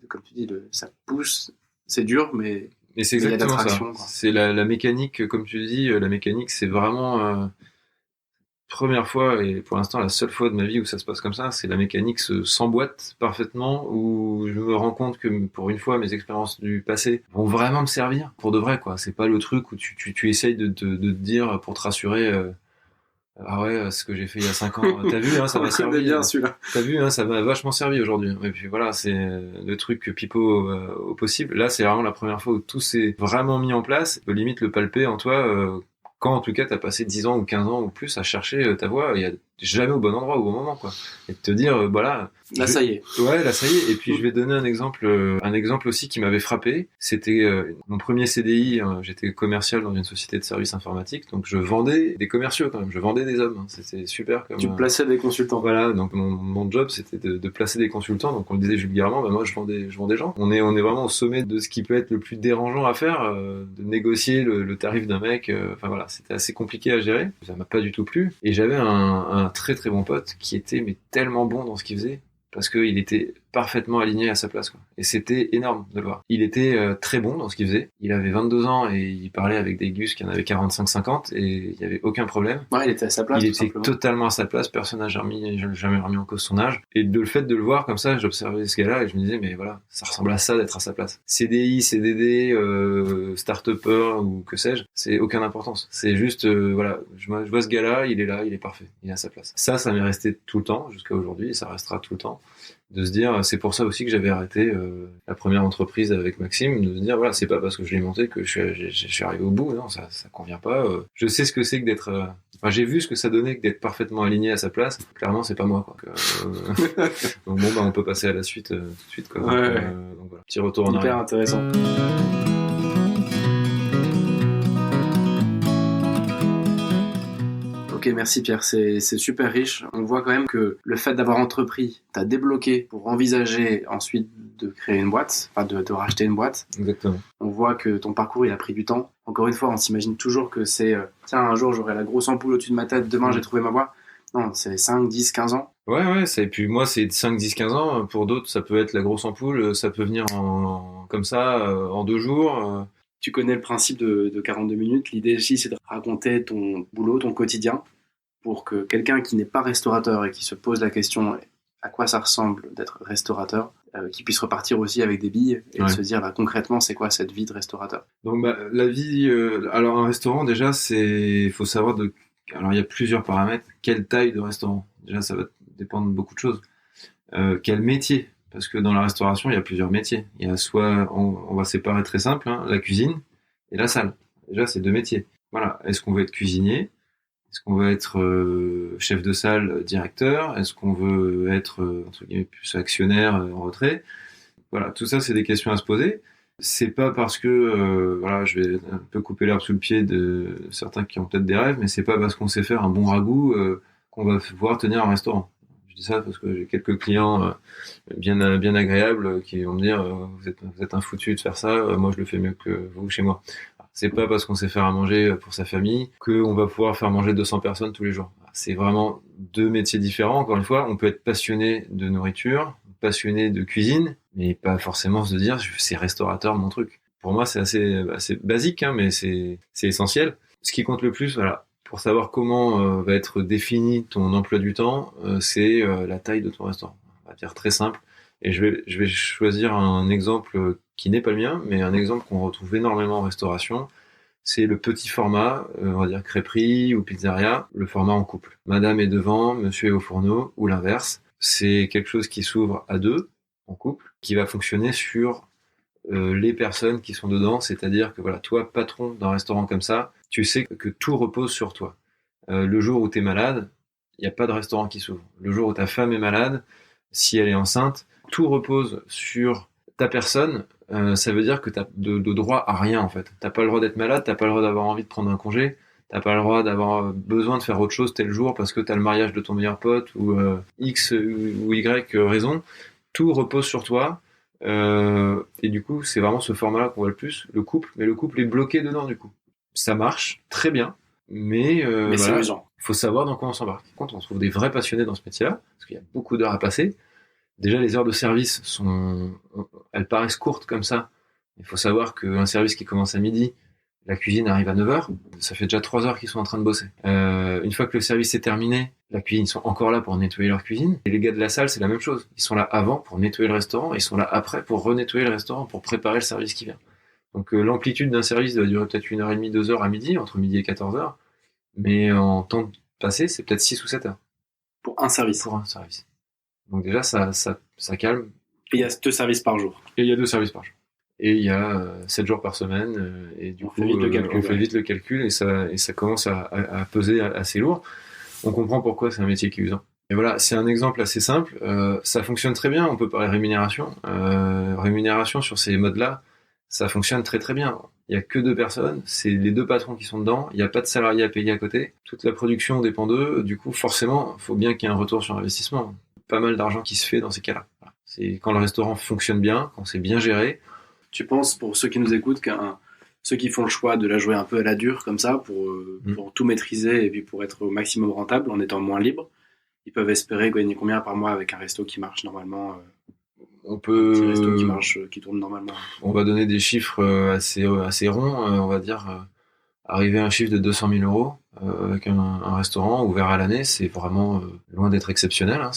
comme tu dis, ça pousse, c'est dur, mais c'est exactement ça. C'est la mécanique, comme tu dis, la mécanique, c'est vraiment première fois et pour l'instant la seule fois de ma vie où ça se passe comme ça, c'est la mécanique s'emboîte parfaitement, où je me rends compte que pour une fois mes expériences du passé vont vraiment me servir pour de vrai, quoi. C'est pas le truc où tu essayes de te dire pour te rassurer ah ouais, ce que j'ai fait il y a 5 ans, t'as vu, hein, ça m'a servi. Bien celui-là. T'as vu, hein, ça m'a vachement servi aujourd'hui. Et puis voilà, c'est le truc pipeau au possible. Là, c'est vraiment la première fois où tout s'est vraiment mis en place. Tu peux limite le palper en toi quand en tout cas t'as passé 10 ans ou 15 ans ou plus à chercher ta voie, il y a jamais au bon endroit au bon moment, quoi. Et de te dire voilà, là ça y est. Ouais, là ça y est. Et puis je vais donner un exemple aussi qui m'avait frappé. C'était mon premier CDI, j'étais commercial dans une société de services informatiques, donc je vendais des commerciaux quand même, je vendais des hommes, hein. C'était super comme tu plaçais des consultants. Voilà, donc mon job c'était de placer des consultants, donc on le disait vulgairement, moi je vends des gens. On est vraiment au sommet de ce qui peut être le plus dérangeant à faire, de négocier le tarif d'un mec, enfin voilà, c'était assez compliqué à gérer, ça m'a pas du tout plu. Et j'avais un très très bon pote qui était tellement bon dans ce qu'il faisait, parce qu'il était parfaitement aligné à sa place, quoi. Et c'était énorme de le voir. Il était très bon dans ce qu'il faisait. Il avait 22 ans et il parlait avec des gus qui en avaient 45-50 et il n'y avait aucun problème. Ouais, il était à sa place. Il était totalement à sa place. Personne n'a jamais remis en cause son âge. Et le fait de le voir comme ça, j'observais ce gars-là et je me disais, mais voilà, ça ressemble à ça d'être à sa place. CDI, CDD, start-upper ou que sais-je, c'est aucune importance. C'est juste, voilà, je vois ce gars-là, il est là, il est parfait, il est à sa place. Ça m'est resté tout le temps jusqu'à aujourd'hui et ça restera tout le temps. De se dire, c'est pour ça aussi que j'avais arrêté la première entreprise avec Maxime, de se dire voilà, c'est pas parce que je l'ai monté que je suis arrivé au bout, non, ça convient pas. Je sais ce que c'est que d'être, j'ai vu ce que ça donnait que d'être parfaitement aligné à sa place. Clairement, c'est pas moi, quoi. Donc bon, on peut passer à la suite tout de suite, quoi. Ouais. Donc voilà, petit retour en arrière. Hyper intéressant. Ok, merci Pierre, c'est super riche. On voit quand même que le fait d'avoir entrepris t'a débloqué pour envisager ensuite de créer une boîte, enfin de racheter une boîte. Exactement. On voit que ton parcours il a pris du temps. Encore une fois, on s'imagine toujours que c'est tiens, un jour j'aurai la grosse ampoule au-dessus de ma tête, demain j'ai trouvé ma voie. Non, c'est 5, 10, 15 ans. Ouais, et puis moi c'est 5, 10, 15 ans. Pour d'autres, ça peut être la grosse ampoule, ça peut venir comme ça, en 2 jours. Tu connais le principe de 42 minutes. L'idée ici, c'est de raconter ton boulot, ton quotidien, pour que quelqu'un qui n'est pas restaurateur et qui se pose la question à quoi ça ressemble d'être restaurateur, qui puisse repartir aussi avec des billes et se dire concrètement c'est quoi cette vie de restaurateur. Donc la vie, alors un restaurant déjà il faut savoir alors il y a plusieurs paramètres. Quelle taille de restaurant? Déjà ça va dépendre de beaucoup de choses. Quel métier? Parce que dans la restauration il y a plusieurs métiers. Il y a soit on va séparer très simple, hein, la cuisine et la salle. Déjà c'est 2 métiers. Voilà. Est-ce qu'on veut être cuisinier? Est-ce qu'on veut être chef de salle, directeur? Est-ce qu'on veut être entre guillemets plus actionnaire en retrait? Voilà, tout ça c'est des questions à se poser. C'est pas parce que voilà, je vais un peu couper l'herbe sous le pied de certains qui ont peut-être des rêves, mais c'est pas parce qu'on sait faire un bon ragoût qu'on va pouvoir tenir un restaurant. Je dis ça parce que j'ai quelques clients bien agréables qui vont me dire vous êtes un foutu de faire ça, moi je le fais mieux que vous chez moi. C'est pas parce qu'on sait faire à manger pour sa famille qu'on va pouvoir faire manger 200 personnes tous les jours. C'est vraiment 2 métiers différents. Encore une fois, on peut être passionné de nourriture, passionné de cuisine, mais pas forcément se dire c'est restaurateur mon truc. Pour moi, c'est assez basique, hein, mais c'est essentiel. Ce qui compte le plus, voilà, pour savoir comment va être défini ton emploi du temps, c'est la taille de ton restaurant. va dire très simple. Et je vais choisir un exemple qui n'est pas le mien, mais un exemple qu'on retrouve énormément en restauration. C'est le petit format, on va dire crêperie ou pizzeria, le format en couple. Madame est devant, monsieur est au fourneau, ou l'inverse. C'est quelque chose qui s'ouvre à deux, en couple, qui va fonctionner sur les personnes qui sont dedans, c'est-à-dire que voilà, toi, patron d'un restaurant comme ça, tu sais que tout repose sur toi. Le jour où tu es malade, il n'y a pas de restaurant qui s'ouvre. Le jour où ta femme est malade, si elle est enceinte, tout repose sur ta personne. Ça veut dire que tu as de droit à rien en fait. T'as pas le droit d'être malade, t'as pas le droit d'avoir envie de prendre un congé, t'as pas le droit d'avoir besoin de faire autre chose tel jour parce que t'as le mariage de ton meilleur pote ou X ou Y raison. Tout repose sur toi. Et du coup, c'est vraiment ce format-là qu'on voit le plus, le couple, mais le couple est bloqué dedans du coup. Ça marche très bien, mais c'est voilà, amusant. il faut savoir dans quoi on s'embarque. Quand on trouve des vrais passionnés dans ce métier-là, parce qu'il y a beaucoup d'heures à passer, déjà les heures de service elles paraissent courtes comme ça. Il faut savoir qu'un service qui commence à midi, la cuisine arrive à 9h, ça fait déjà 3 heures qu'ils sont en train de bosser. Une fois que le service est terminé, la cuisine, ils sont encore là pour nettoyer leur cuisine. Et les gars de la salle, c'est la même chose. Ils sont là avant pour nettoyer le restaurant, et ils sont là après pour renettoyer le restaurant, pour préparer le service qui vient. Donc l'amplitude d'un service va durer peut-être 1h30, 2 heures à midi, entre midi et 14h. Mais en temps passé, c'est peut-être 6 ou 7 heures. Pour un service. Pour un service. Donc déjà, ça calme. Et il y a 2 services par jour. Et il y a 2 services par jour. Et il y a 7 jours par semaine. Et du coup, on fait vite le calcul et ça commence à peser assez lourd. On comprend pourquoi c'est un métier qui est usant. Et voilà, c'est un exemple assez simple. Ça fonctionne très bien. On peut parler rémunération. Rémunération sur ces modes-là, ça fonctionne très très bien. Il y a que 2 personnes, c'est les 2 patrons qui sont dedans. Il n'y a pas de salariés à payer à côté. Toute la production dépend d'eux. Du coup, forcément, il faut bien qu'il y ait un retour sur investissement. Pas mal d'argent qui se fait dans ces cas-là. Voilà. C'est quand le restaurant fonctionne bien, quand c'est bien géré. Tu penses, pour ceux qui nous écoutent, ceux qui font le choix de la jouer un peu à la dure comme ça, pour tout maîtriser et puis pour être au maximum rentable en étant moins libre, ils peuvent espérer gagner combien par mois avec un resto qui marche normalement On peut... Un petit resto qui marche, qui tourne normalement. On va donner des chiffres assez ronds, on va dire arriver à un chiffre de 200 000 euros avec un restaurant ouvert à l'année, c'est vraiment loin d'être exceptionnel, hein,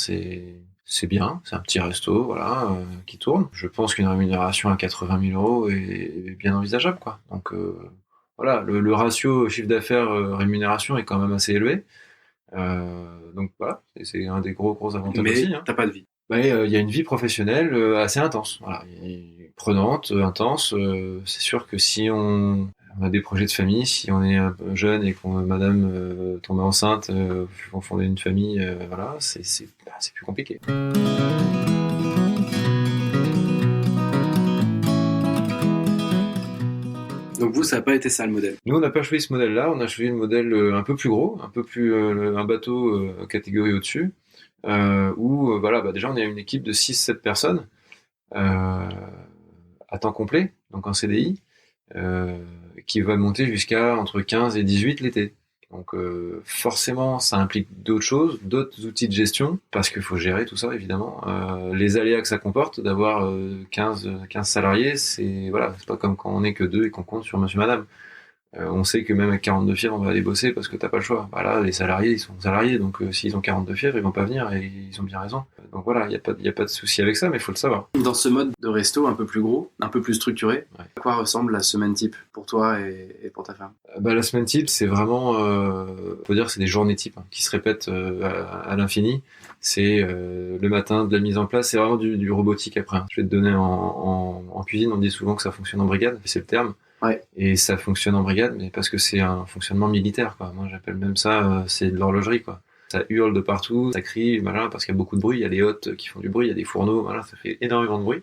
c'est bien, c'est un petit resto, voilà, qui tourne. Je pense qu'une rémunération à 80 000 euros est bien envisageable, quoi. Donc voilà, le ratio chiffre d'affaires rémunération est quand même assez élevé. Donc voilà, c'est un des gros avantages aussi. Mais t'as pas de vie. Il y a une vie professionnelle assez intense, voilà, prenante, intense. C'est sûr que si on a des projets de famille, si on est un peu jeune et qu'on madame tombe enceinte, on fonde une famille, voilà, c'est plus compliqué. Donc vous, ça n'a pas été ça le modèle? Nous, on n'a pas choisi ce modèle-là, on a choisi le modèle un peu plus gros, un peu plus un bateau catégorie au-dessus, où voilà, déjà on est une équipe de 6-7 personnes à temps complet, donc en CDI, qui va monter jusqu'à entre 15 et 18 l'été. Donc forcément, ça implique d'autres choses, d'autres outils de gestion, parce qu'il faut gérer tout ça, évidemment. Les aléas que ça comporte, d'avoir 15 salariés, c'est pas comme quand on n'est que 2 et qu'on compte sur monsieur, madame. On sait que même avec 42 fièvres, on va aller bosser parce que t'as pas le choix. Voilà, les salariés, ils sont salariés, donc s'ils ont 42 fièvres, ils vont pas venir et ils ont bien raison. Donc voilà, il y a pas de souci avec ça, mais il faut le savoir. Dans ce mode de resto un peu plus gros, un peu plus structuré, à quoi ressemble la semaine type pour toi et pour ta femme? La semaine type, c'est vraiment, on peut dire, c'est des journées type qui se répètent à l'infini. C'est le matin de la mise en place, c'est vraiment du robotique après. Je vais te donner en cuisine, on dit souvent que ça fonctionne en brigade, c'est le terme. Ouais. Et ça fonctionne en brigade, mais parce que c'est un fonctionnement militaire, quoi. Moi, j'appelle même ça, c'est de l'horlogerie, quoi. Ça hurle de partout, ça crie, voilà, parce qu'il y a beaucoup de bruit. Il y a des hôtes qui font du bruit, il y a des fourneaux, voilà, ça fait énormément de bruit.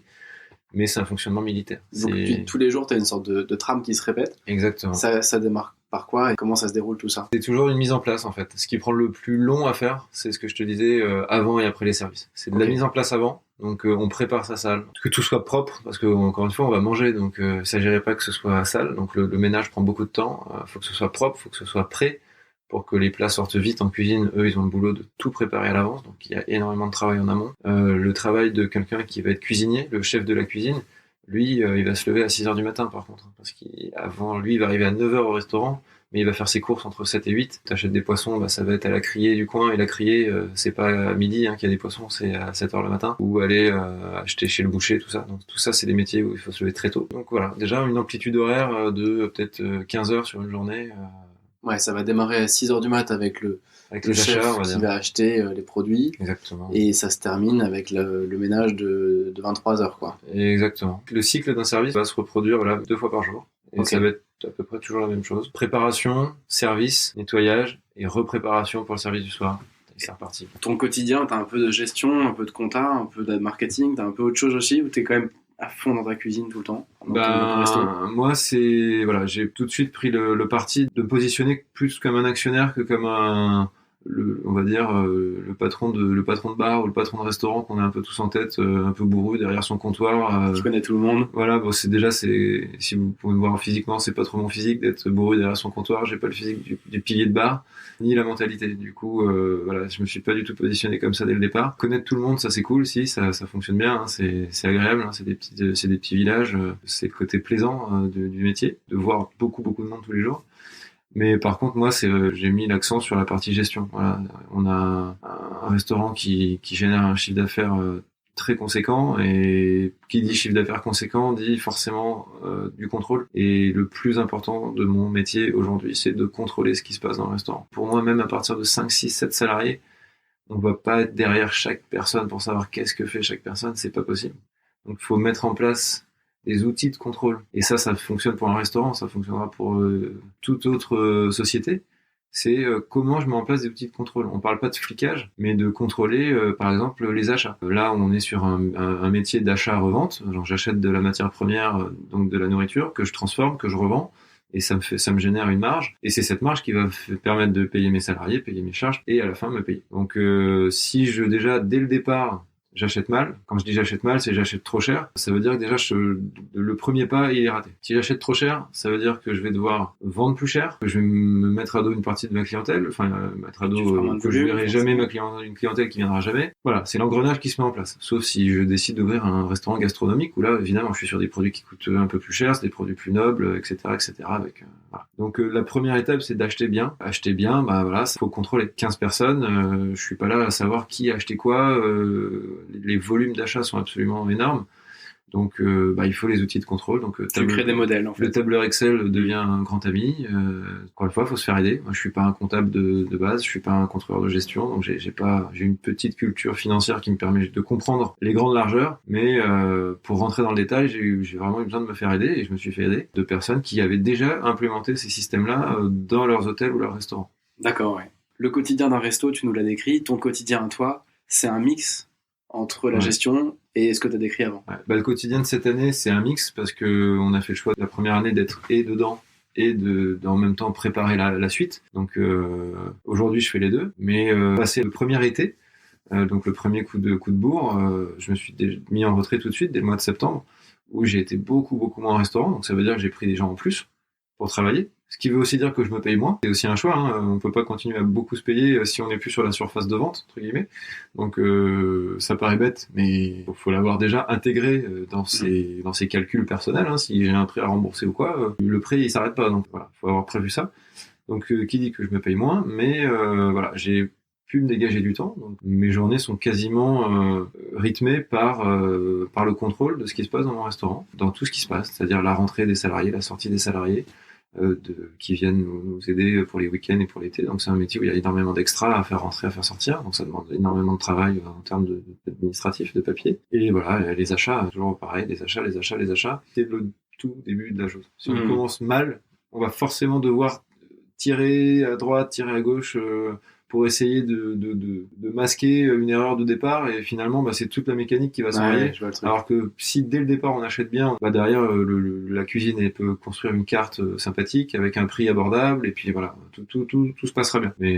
Mais c'est un fonctionnement militaire. Donc tous les jours, tu as une sorte de trame qui se répète. Exactement. Ça démarre par quoi et comment ça se déroule tout ça? C'est toujours une mise en place, en fait. Ce qui prend le plus long à faire, c'est ce que je te disais avant et après les services. C'est de la mise en place avant. Donc on prépare sa salle, que tout soit propre, parce que encore une fois on va manger, donc il ne s'agirait pas que ce soit sale. Donc le ménage prend beaucoup de temps. Faut que ce soit propre, faut que ce soit prêt pour que les plats sortent vite en cuisine. Eux, ils ont le boulot de tout préparer à l'avance, donc il y a énormément de travail en amont. Le travail de quelqu'un qui va être cuisinier, le chef de la cuisine, lui, il va se lever à 6h du matin par contre, parce qu'avant lui, il va arriver à 9h au restaurant. mais il va faire ses courses entre 7 et 8. T'achètes des poissons, bah, ça va être à la criée du coin, et la criée, c'est pas à midi qu'il y a des poissons, c'est à 7 heures le matin, ou aller acheter chez le boucher, tout ça. Donc tout ça, c'est des métiers où il faut se lever très tôt. Donc voilà, déjà une amplitude horaire de peut-être 15 heures sur une journée. Ouais, ça va démarrer à 6 heures du mat avec le les chef achats, on va qui dire. va acheter les produits, Exactement. et ça se termine avec le ménage de 23 heures, quoi. Exactement. Le cycle d'un service va se reproduire 2 fois par jour. Et Ok. ça va être à peu près toujours la même chose. Préparation, service, nettoyage et repréparation pour le service du soir. Et c'est reparti. Ton quotidien, t'as un peu de gestion, un peu de compta, un peu de marketing, t'as un peu autre chose aussi, ou t'es quand même à fond dans ta cuisine tout le temps, dans ton resto? Moi, j'ai tout de suite pris le parti de me positionner plus comme un actionnaire que comme on va dire, le patron de bar ou le patron de restaurant qu'on a un peu tous en tête, un peu bourru derrière son comptoir. Tu connais tout le monde. Voilà, bon, si vous pouvez me voir physiquement, c'est pas trop mon physique d'être bourru derrière son comptoir. J'ai pas le physique du pilier de bar, ni la mentalité. Du coup, voilà, je me suis pas du tout positionné comme ça dès le départ. Connaître tout le monde, ça c'est cool, si, ça fonctionne bien, hein, c'est agréable, hein, c'est des petits villages, c'est le côté plaisant du métier, de voir beaucoup de monde tous les jours. Mais par contre, moi, j'ai mis l'accent sur la partie gestion. Voilà, on a un restaurant qui génère un chiffre d'affaires très conséquent, et qui dit chiffre d'affaires conséquent dit forcément du contrôle. Et le plus important de mon métier aujourd'hui, c'est de contrôler ce qui se passe dans le restaurant. Pour moi, même à partir de 5, 6, 7 salariés, on ne va pas être derrière chaque personne pour savoir qu'est-ce que fait chaque personne, c'est pas possible. Donc il faut mettre en place des outils de contrôle. Et ça fonctionne pour un restaurant, ça fonctionnera pour toute autre société. C'est comment je mets en place des outils de contrôle. On parle pas de flicage, mais de contrôler, par exemple, les achats. Là, on est sur un métier d'achat-revente. Alors, j'achète de la matière première, donc de la nourriture, que je transforme, que je revends. Et ça me génère une marge. Et c'est cette marge qui va permettre de payer mes salariés, payer mes charges, et à la fin, me payer. Donc, si déjà, dès le départ, j'achète mal. Quand je dis j'achète mal, c'est j'achète trop cher. Ça veut dire que déjà, le premier pas, il est raté. Si j'achète trop cher, ça veut dire que je vais devoir vendre plus cher, que je vais me mettre à dos une partie de ma clientèle, mettre à dos que je verrai jamais une clientèle qui viendra jamais. Voilà, c'est l'engrenage qui se met en place. Sauf si je décide d'ouvrir un restaurant gastronomique, où là, évidemment, je suis sur des produits qui coûtent un peu plus cher, c'est des produits plus nobles, etc., etc. Voilà. Donc, la première étape, c'est d'acheter bien. Acheter bien, voilà, faut contrôler 15 personnes. Je suis pas là à savoir qui a acheté quoi. Les volumes d'achat sont absolument énormes, donc il faut les outils de contrôle. Donc tu crées des modèles, en fait. Le tableur Excel devient un grand ami. Encore une fois, il faut se faire aider. Moi, je suis pas un comptable de base, je suis pas un contrôleur de gestion, donc j'ai une petite culture financière qui me permet de comprendre les grandes largeurs, mais pour rentrer dans le détail, j'ai vraiment eu besoin de me faire aider, et je me suis fait aider de personnes qui avaient déjà implémenté ces systèmes-là dans leurs hôtels ou leurs restaurants. D'accord, ouais. Le quotidien d'un resto, tu nous l'as décrit. Ton quotidien à toi, c'est un mix entre la gestion et ce que tu as décrit avant. Le quotidien de cette année, c'est un mix, parce que on a fait le choix de la première année d'être dedans et en même temps préparer la suite. Donc aujourd'hui, je fais les deux. Mais passé le premier été, donc le premier coup de bourre, je me suis mis en retrait tout de suite dès le mois de septembre, où j'ai été beaucoup moins en restaurant. Donc ça veut dire que j'ai pris des gens en plus pour travailler. Ce qui veut aussi dire que je me paye moins. C'est aussi un choix, hein. On peut pas continuer à beaucoup se payer si on n'est plus sur la surface de vente, entre guillemets. Donc ça paraît bête, mais faut l'avoir déjà intégré dans ses calculs personnels, hein. Si j'ai un prêt à rembourser ou quoi, le prêt il s'arrête pas. Donc voilà, faut avoir prévu ça. Donc qui dit que je me paye moins, mais voilà, j'ai pu me dégager du temps. Donc, mes journées sont quasiment rythmées par le contrôle de ce qui se passe dans mon restaurant, dans tout ce qui se passe, c'est-à-dire la rentrée des salariés, la sortie des salariés, qui viennent nous aider pour les week-ends et pour l'été. Donc c'est un métier où il y a énormément d'extras à faire rentrer, à faire sortir, donc ça demande énormément de travail en termes d'administratif, de papier. Et voilà, les achats, toujours pareil, les achats. C'est le tout début de la chose. Si on commence mal, on va forcément devoir tirer à droite, tirer à gauche, pour essayer de masquer une erreur de départ, et finalement c'est toute la mécanique qui va s'enrayer. Alors que si dès le départ on achète bien, derrière la cuisine elle peut construire une carte sympathique avec un prix abordable, et puis voilà, tout se passera bien. Mais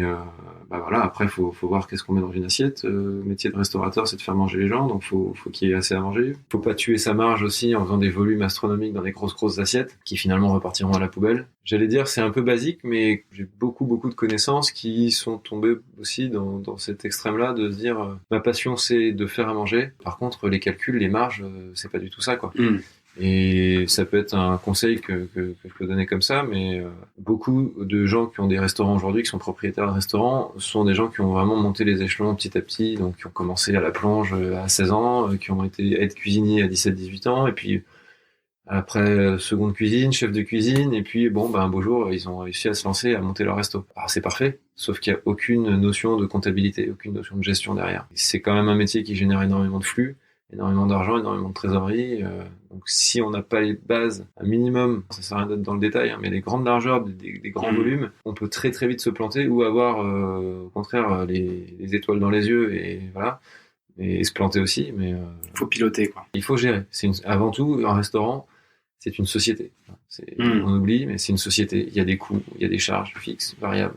voilà, après faut voir qu'est-ce qu'on met dans une assiette. Le métier de restaurateur, c'est de faire manger les gens, donc faut qu'il y ait assez à manger. Faut pas tuer sa marge aussi en faisant des volumes astronomiques dans des grosses assiettes qui finalement repartiront à la poubelle. J'allais dire, c'est un peu basique, mais j'ai beaucoup de connaissances qui sont tombées aussi dans cet extrême-là, de se dire ma passion c'est de faire à manger. Par contre, les calculs, les marges, c'est pas du tout ça, quoi. Et ça peut être un conseil que je peux donner comme ça, mais beaucoup de gens qui ont des restaurants aujourd'hui, qui sont propriétaires de restaurants, sont des gens qui ont vraiment monté les échelons petit à petit, donc qui ont commencé à la plonge à 16 ans, qui ont été être cuisiniers à 17-18 ans, et puis après seconde cuisine, chef de cuisine, et puis un beau jour, ils ont réussi à se lancer, à monter leur resto. Alors c'est parfait, sauf qu'il n'y a aucune notion de comptabilité, aucune notion de gestion derrière. C'est quand même un métier qui génère énormément de flux, énormément d'argent, énormément de trésorerie. Donc si on n'a pas les bases, un minimum, ça sert à rien d'être dans le détail, mais les grandes largeurs, des grands volumes, on peut très très vite se planter ou avoir au contraire les étoiles dans les yeux et voilà, et se planter aussi. Mais faut piloter quoi. Il faut gérer. Avant tout, un restaurant, c'est une société. On oublie, mais c'est une société. Il y a des coûts, il y a des charges fixes, variables.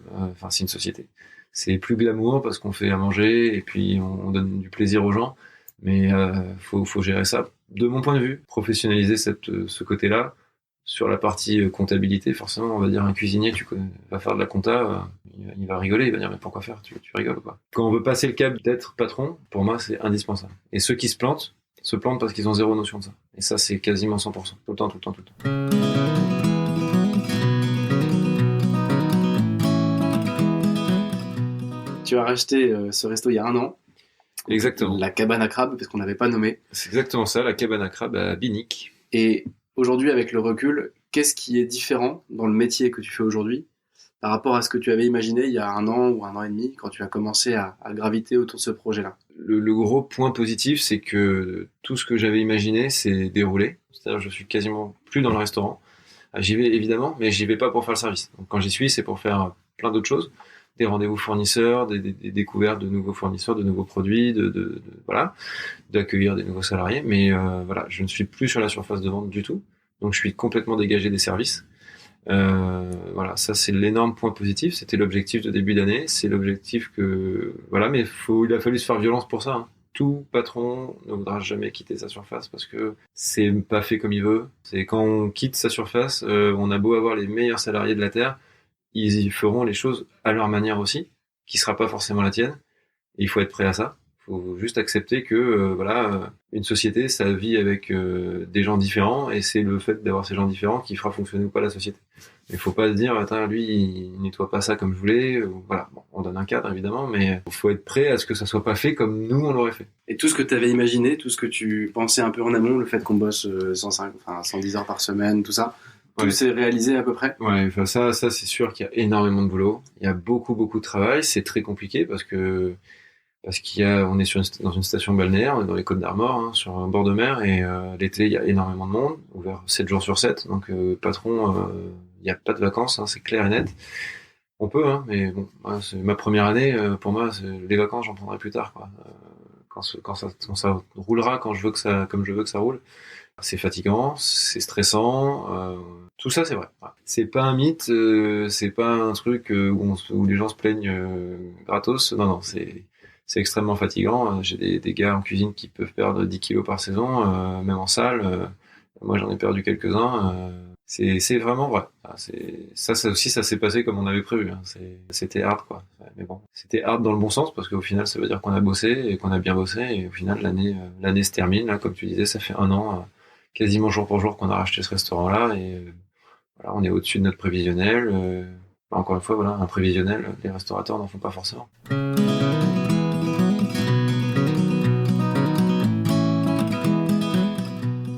C'est une société. C'est plus glamour parce qu'on fait à manger et puis on donne du plaisir aux gens. Mais faut gérer ça. De mon point de vue, professionnaliser ce côté-là. Sur la partie comptabilité, forcément, on va dire un cuisinier, va faire de la compta, il va rigoler, il va dire mais pourquoi faire, tu rigoles quoi. Quand on veut passer le cap d'être patron, pour moi c'est indispensable. Et ceux qui se plantent parce qu'ils ont zéro notion de ça. Et ça c'est quasiment 100%, tout le temps. Tu as racheté ce resto il y a 1 an. Exactement. La cabane à crabe, parce qu'on n'avait pas nommé. C'est exactement ça, la cabane à crabe à Binic. Et aujourd'hui, avec le recul, qu'est-ce qui est différent dans le métier que tu fais aujourd'hui par rapport à ce que tu avais imaginé il y a 1 an ou 1 an et demi quand tu as commencé à graviter autour de ce projet-là? Le gros point positif, c'est que tout ce que j'avais imaginé s'est déroulé. C'est-à-dire je suis quasiment plus dans le restaurant. J'y vais évidemment, mais j'y vais pas pour faire le service. Donc quand j'y suis, c'est pour faire plein d'autres choses. Des rendez-vous fournisseurs, des découvertes de nouveaux fournisseurs, de nouveaux produits, voilà, d'accueillir des nouveaux salariés. Mais voilà, je ne suis plus sur la surface de vente du tout. Donc je suis complètement dégagé des services. Voilà, ça c'est l'énorme point positif. C'était l'objectif de début d'année. C'est l'objectif mais il a fallu se faire violence pour ça. Hein. Tout patron ne voudra jamais quitter sa surface parce que c'est pas fait comme il veut. C'est quand on quitte sa surface, on a beau avoir les meilleurs salariés de la terre, ils y feront les choses à leur manière aussi, qui sera pas forcément la tienne. Et il faut être prêt à ça. Il faut juste accepter que une société, ça vit avec des gens différents, et c'est le fait d'avoir ces gens différents qui fera fonctionner ou pas la société. Mais il faut pas se dire, attends, lui, il nettoie pas ça comme je voulais. Voilà, on donne un cadre évidemment, mais il faut être prêt à ce que ça soit pas fait comme nous on l'aurait fait. Et tout ce que tu avais imaginé, tout ce que tu pensais un peu en amont, le fait qu'on bosse 110 heures par semaine, tout ça. Tout s'est réalisé à peu près? Ouais, ça c'est sûr qu'il y a énormément de boulot. Il y a beaucoup de travail. C'est très compliqué parce qu'on est dans une station balnéaire, on est dans les Côtes-d'Armor, sur un bord de mer, et l'été il y a énormément de monde, ouvert 7 jours sur 7. Donc patron, il n'y a pas de vacances, c'est clair et net. On peut, mais bon, c'est ma première année. Pour moi, les vacances, j'en prendrai plus tard, quoi. Quand ça roulera, comme je veux que ça roule. C'est fatigant, c'est stressant, tout ça c'est vrai. C'est pas un mythe, c'est pas un truc où les gens se plaignent gratos. Non, c'est extrêmement fatigant. J'ai des gars en cuisine qui peuvent perdre 10 kilos par saison, même en salle. Moi j'en ai perdu quelques-uns. C'est vraiment vrai. Ça aussi, ça s'est passé comme on avait prévu. C'était hard, quoi. Mais bon, c'était hard dans le bon sens parce qu'au final, ça veut dire qu'on a bossé et qu'on a bien bossé. Et au final, l'année se termine. Là, comme tu disais, ça fait 1 an. Quasiment jour pour jour qu'on a racheté ce restaurant-là, et voilà, on est au-dessus de notre prévisionnel. Encore une fois, voilà, un prévisionnel, les restaurateurs n'en font pas forcément.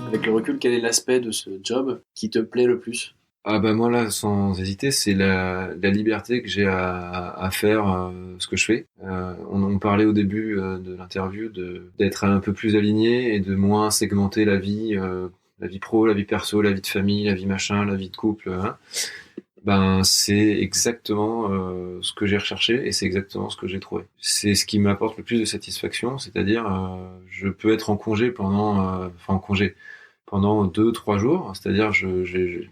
Avec le recul, quel est l'aspect de ce job qui te plaît le plus? Moi là, sans hésiter, c'est la liberté que j'ai à faire ce que je fais. On parlait au début de l'interview d'être un peu plus aligné et de moins segmenter la vie pro, la vie perso, la vie de famille, la vie machin, la vie de couple. C'est exactement ce que j'ai recherché, et c'est exactement ce que j'ai trouvé. C'est ce qui m'apporte le plus de satisfaction, c'est-à-dire je peux être en congé pendant 2-3 jours, c'est-à-dire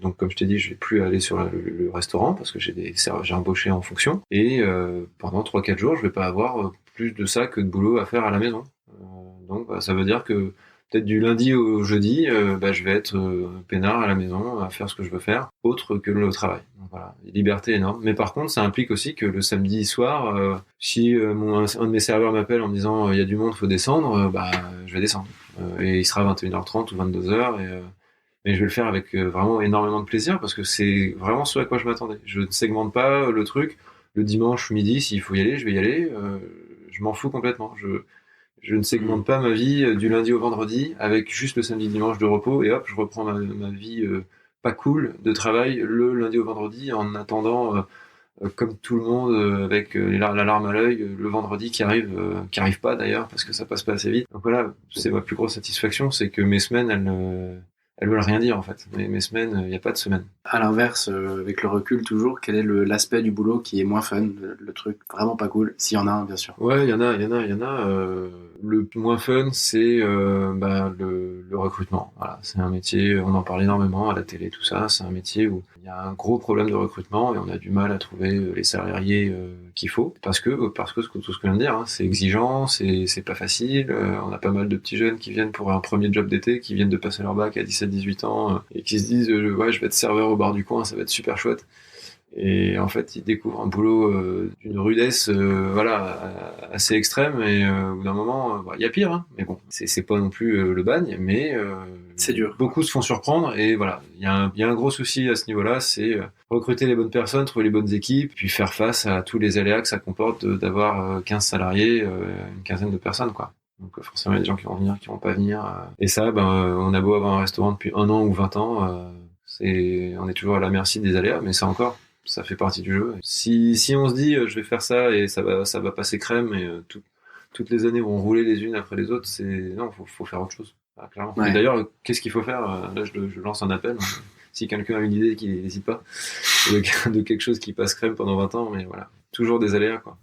donc comme je t'ai dit, je vais plus aller sur le restaurant parce que j'ai embauché en fonction, et pendant 3-4 jours, je vais pas avoir plus de ça que de boulot à faire à la maison. Donc ça veut dire que peut-être du lundi au jeudi, je vais être peinard à la maison à faire ce que je veux faire, autre que le travail. Donc voilà, liberté énorme. Mais par contre, ça implique aussi que le samedi soir, si un de mes serveurs m'appelle en me disant il y a du monde, faut descendre, je vais descendre. Et il sera 21h30 ou 22h, mais je vais le faire avec vraiment énormément de plaisir parce que c'est vraiment ce à quoi je m'attendais. Je ne segmente pas le truc. Le dimanche midi, s'il faut y aller, je vais y aller. Je m'en fous complètement. Je ne segmente pas ma vie du lundi au vendredi avec juste le samedi dimanche de repos et hop, je reprends ma vie pas cool de travail le lundi au vendredi en attendant comme tout le monde avec la larme à l'œil le vendredi qui arrive pas d'ailleurs parce que ça passe pas assez vite. Donc voilà, c'est ma plus grosse satisfaction, c'est que mes semaines elles veulent rien dire en fait. Mes semaines, il n'y a pas de semaine. À l'inverse, avec le recul toujours, quel est l'aspect du boulot qui est moins fun, le truc vraiment pas cool, s'il y en a un bien sûr. Ouais, il y en a. Le moins fun, c'est le recrutement. Voilà, c'est un métier, on en parle énormément à la télé, tout ça. C'est un métier où il y a un gros problème de recrutement et on a du mal à trouver les salariés qu'il faut parce que tout ce que je viens de dire, hein, c'est exigeant, c'est pas facile. On a pas mal de petits jeunes qui viennent pour un premier job d'été, qui viennent de passer leur bac à 17-18 ans et qui se disent ouais, je vais être serveur au bar du coin, ça va être super chouette. Et en fait, ils découvrent un boulot d'une rudesse assez extrême et au bout d'un moment, il y a pire, hein, mais bon, c'est pas non plus le bagne, mais c'est dur. Beaucoup se font surprendre et voilà, il y a un gros souci à ce niveau-là, c'est recruter les bonnes personnes, trouver les bonnes équipes, puis faire face à tous les aléas que ça comporte d'avoir 15 salariés, une quinzaine de personnes, quoi. Donc forcément, il y a des gens qui vont venir, qui vont pas venir. Et ça, on a beau avoir un restaurant depuis 1 an ou 20 ans, on est toujours à la merci des aléas, mais ça fait partie du jeu. Si on se dit je vais faire ça et ça va passer crème et toutes les années vont rouler les unes après les autres, non, faut faire autre chose. Ah, clairement. Ouais. Et d'ailleurs, qu'est-ce qu'il faut faire? Là, je lance un appel. Si quelqu'un a une idée, qu'il n'hésite pas de quelque chose qui passe crème pendant 20 ans, mais voilà, toujours des aléas, quoi.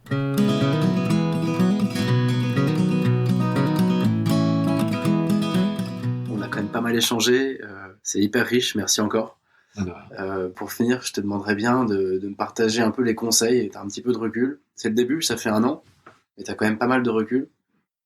On a quand même pas mal échangé, c'est hyper riche, merci encore. Pour finir, je te demanderais bien de me partager un peu les conseils, t'as un petit peu de recul. C'est le début, ça fait 1 an, mais t'as quand même pas mal de recul.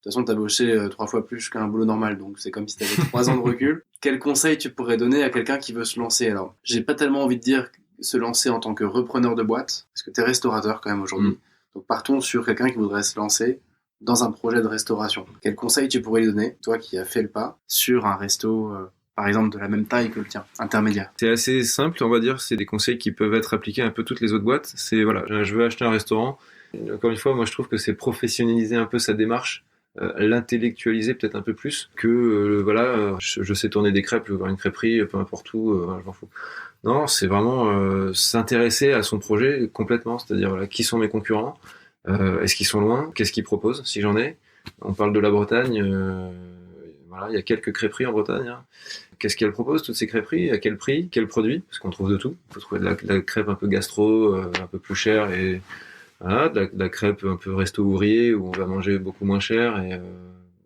De toute façon, t'as bossé 3 fois plus qu'un boulot normal, donc c'est comme si t'avais 3 ans de recul. Quel conseil tu pourrais donner à quelqu'un qui veut se lancer? Alors, j'ai pas tellement envie de dire se lancer en tant que repreneur de boîte, parce que t'es restaurateur quand même aujourd'hui. Donc partons sur quelqu'un qui voudrait se lancer dans un projet de restauration. Quel conseil tu pourrais lui donner, toi qui as fait le pas, sur un resto par exemple de la même taille que le tien, intermédiaire? C'est assez simple, on va dire, c'est des conseils qui peuvent être appliqués à un peu toutes les autres boîtes. C'est voilà, je veux acheter un restaurant. Et encore une fois, moi je trouve que c'est professionnaliser un peu sa démarche, l'intellectualiser peut-être un peu plus que je sais tourner des crêpes, je veux voir une crêperie, peu importe où, je m'en fous. Non, c'est vraiment s'intéresser à son projet complètement, c'est-à-dire voilà, qui sont mes concurrents, est-ce qu'ils sont loin, qu'est-ce qu'ils proposent, si j'en ai. On parle de la Bretagne, voilà, il y a quelques crêperies en Bretagne. Hein. Qu'est-ce qu'elles proposent, toutes ces crêperies? À quel prix? Quel produit? Parce qu'on trouve de tout. Il faut trouver de la crêpe un peu gastro, un peu plus chère, et voilà, de la crêpe un peu resto ouvrier, où on va manger beaucoup moins cher, et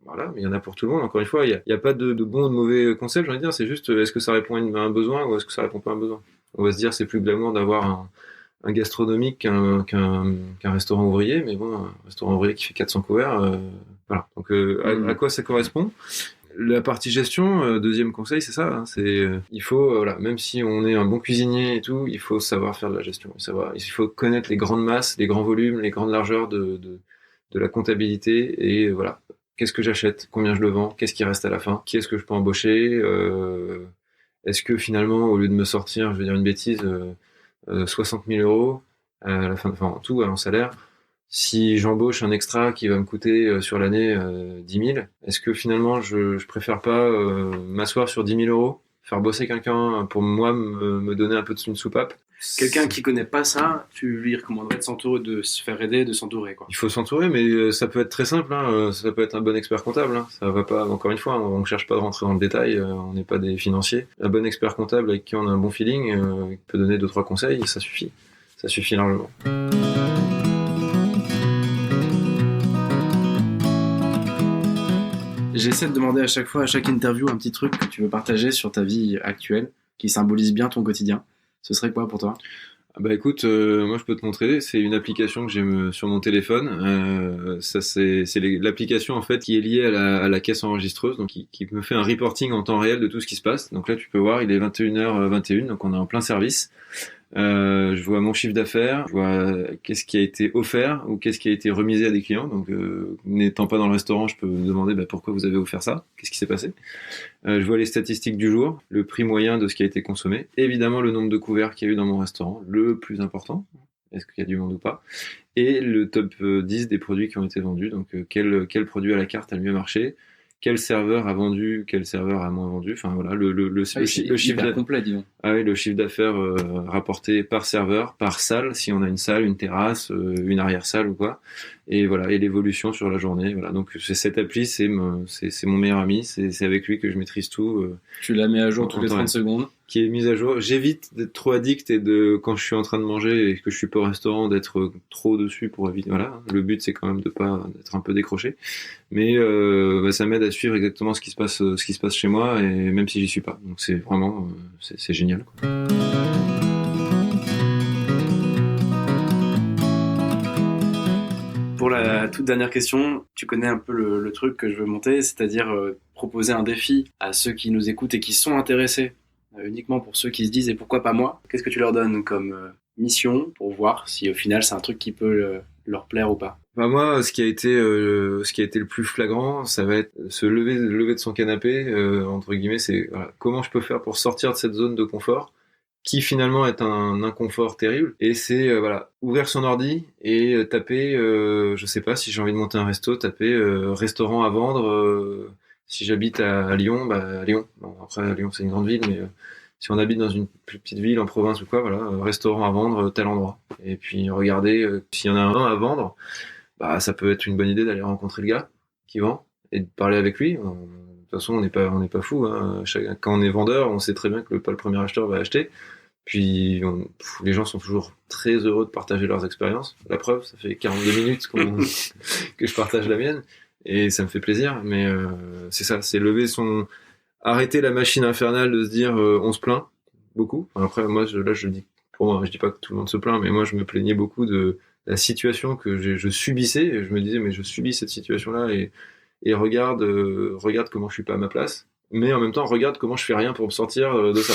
voilà, mais il y en a pour tout le monde. Encore une fois, il n'y a pas de bon ou de mauvais concept, j'ai envie de dire, c'est juste, est-ce que ça répond à un besoin, ou est-ce que ça répond pas à un besoin? On va se dire, c'est plus glamour d'avoir un gastronomique qu'un restaurant ouvrier, mais bon, un restaurant ouvrier qui fait 400 couverts, voilà. Donc, à quoi ça correspond? La partie gestion, deuxième conseil, c'est ça. Hein, il faut, voilà, même si on est un bon cuisinier et tout, il faut savoir faire de la gestion. Il faut connaître les grandes masses, les grands volumes, les grandes largeurs de la comptabilité. Et voilà, qu'est-ce que j'achète, combien je le vends, qu'est-ce qui reste à la fin, qui est-ce que je peux embaucher. Est-ce que finalement, au lieu de me sortir, je vais dire une bêtise, 60 000 euros à la fin, enfin tout en salaire. Si j'embauche un extra qui va me coûter sur l'année 10 000, est-ce que finalement je préfère pas m'asseoir sur 10 000 euros, faire bosser quelqu'un pour moi me donner un peu de soupape? Quelqu'un qui connaît pas ça, tu lui recommanderais de se faire aider, de s'entourer, quoi. Il faut s'entourer, mais ça peut être très simple. Hein, ça peut être un bon expert comptable. Hein, ça va pas. Encore une fois, on ne cherche pas de rentrer dans le détail. On n'est pas des financiers. Un bon expert comptable avec qui on a un bon feeling peut donner 2-3 conseils et ça suffit. Ça suffit largement. J'essaie de demander à chaque fois, à chaque interview, un petit truc que tu veux partager sur ta vie actuelle, qui symbolise bien ton quotidien. Ce serait quoi pour toi? Bah écoute, moi je peux te montrer, c'est une application que j'ai sur mon téléphone. Ça c'est l'application en fait qui est liée à la caisse enregistreuse, donc qui me fait un reporting en temps réel de tout ce qui se passe. Donc là tu peux voir, il est 21h21, donc on est en plein service. Je vois mon chiffre d'affaires, je vois qu'est-ce qui a été offert ou qu'est-ce qui a été remisé à des clients. Donc, n'étant pas dans le restaurant, je peux me demander pourquoi vous avez offert ça, qu'est-ce qui s'est passé. Je vois les statistiques du jour, le prix moyen de ce qui a été consommé. Évidemment, le nombre de couverts qu'il y a eu dans mon restaurant, le plus important. Est-ce qu'il y a du monde ou pas? Et le top 10 des produits qui ont été vendus. Donc, quel produit à la carte a le mieux marché? Quel serveur a vendu, quel serveur a moins vendu. Enfin voilà, le chiffre d'affaires complet, disons. Ah oui, le chiffre d'affaires rapporté par serveur, par salle, si on a une salle, une terrasse, une arrière-salle ou quoi. Et voilà, et l'évolution sur la journée. Voilà, donc cette appli, c'est mon meilleur ami. C'est avec lui que je maîtrise tout. Tu la mets à jour toutes les 30 secondes. Qui est mise à jour. J'évite d'être trop addict et quand je suis en train de manger et que je suis pas au restaurant, d'être trop dessus pour éviter. Voilà, le but c'est quand même d'être un peu décroché. Mais ça m'aide à suivre exactement ce qui se passe chez moi et même si j'y suis pas. Donc c'est vraiment c'est génial, quoi. Pour la toute dernière question, tu connais un peu le truc que je veux monter, c'est-à-dire proposer un défi à ceux qui nous écoutent et qui sont intéressés, uniquement pour ceux qui se disent « et pourquoi pas moi ?» Qu'est-ce que tu leur donnes comme mission pour voir si au final c'est un truc qui peut leur plaire ou pas? Moi, ce qui a été le plus flagrant, ça va être se lever de son canapé, entre guillemets, c'est voilà, comment je peux faire pour sortir de cette zone de confort qui finalement est un inconfort terrible, et c'est voilà, ouvrir son ordi et taper je sais pas, si j'ai envie de monter un resto, taper restaurant à vendre, si j'habite à Lyon, à Lyon. Bon, après Lyon c'est une grande ville, mais si on habite dans une plus petite ville en province ou quoi, voilà, restaurant à vendre tel endroit, et puis regarder s'il y en a un à vendre, ça peut être une bonne idée d'aller rencontrer le gars qui vend et de parler avec lui. De toute façon, on n'est pas fou, hein. Quand on est vendeur, on sait très bien que pas le premier acheteur va acheter. Puis les gens sont toujours très heureux de partager leurs expériences. La preuve, ça fait 42 minutes que je partage la mienne et ça me fait plaisir. Mais c'est ça, c'est arrêter la machine infernale de se dire on se plaint beaucoup. Après, moi, je le dis pour moi, je dis pas que tout le monde se plaint, mais moi, je me plaignais beaucoup de la situation que je subissais. Et je me disais, mais je subis cette situation-là et regarde comment je suis pas à ma place, mais en même temps regarde comment je fais rien pour me sortir de ça.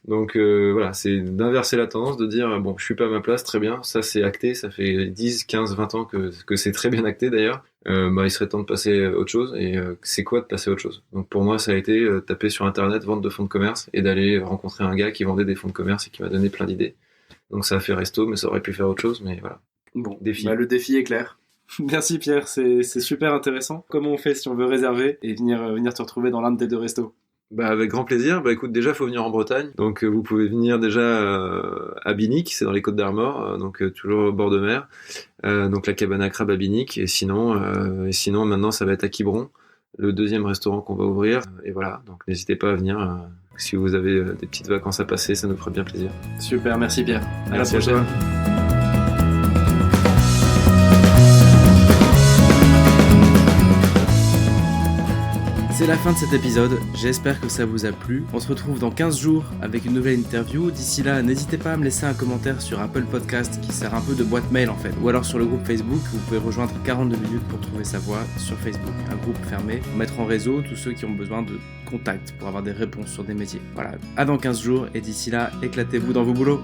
Donc voilà, c'est d'inverser la tendance, de dire bon, je suis pas à ma place, très bien, ça c'est acté, ça fait 10, 15, 20 ans que c'est très bien acté d'ailleurs. Il serait temps de passer à autre chose, et c'est quoi de passer à autre chose? Donc pour moi ça a été taper sur internet vente de fonds de commerce et d'aller rencontrer un gars qui vendait des fonds de commerce et qui m'a donné plein d'idées. Donc ça a fait resto, mais ça aurait pu faire autre chose, mais voilà. Bon, défi. Le défi est clair. Merci Pierre, c'est super intéressant. Comment on fait si on veut réserver et venir te retrouver dans l'un de tes deux restos? Avec grand plaisir. Écoute, déjà faut venir en Bretagne, donc vous pouvez venir déjà à Binic, c'est dans les Côtes d'Armor, donc toujours au bord de mer, donc la cabane à crabe à Binic, et sinon maintenant ça va être à Quiberon, le deuxième restaurant qu'on va ouvrir, et voilà, donc n'hésitez pas à venir, si vous avez des petites vacances à passer, ça nous ferait bien plaisir. Super, merci Pierre, à Merci la prochaine. C'est la fin de cet épisode, j'espère que ça vous a plu. On se retrouve dans 15 jours avec une nouvelle interview. D'ici là, n'hésitez pas à me laisser un commentaire sur Apple Podcast qui sert un peu de boîte mail en fait. Ou alors sur le groupe Facebook, vous pouvez rejoindre 42 minutes pour trouver sa voie sur Facebook. Un groupe fermé pour mettre en réseau tous ceux qui ont besoin de contact pour avoir des réponses sur des métiers. Voilà, à dans 15 jours et d'ici là, éclatez-vous dans vos boulots.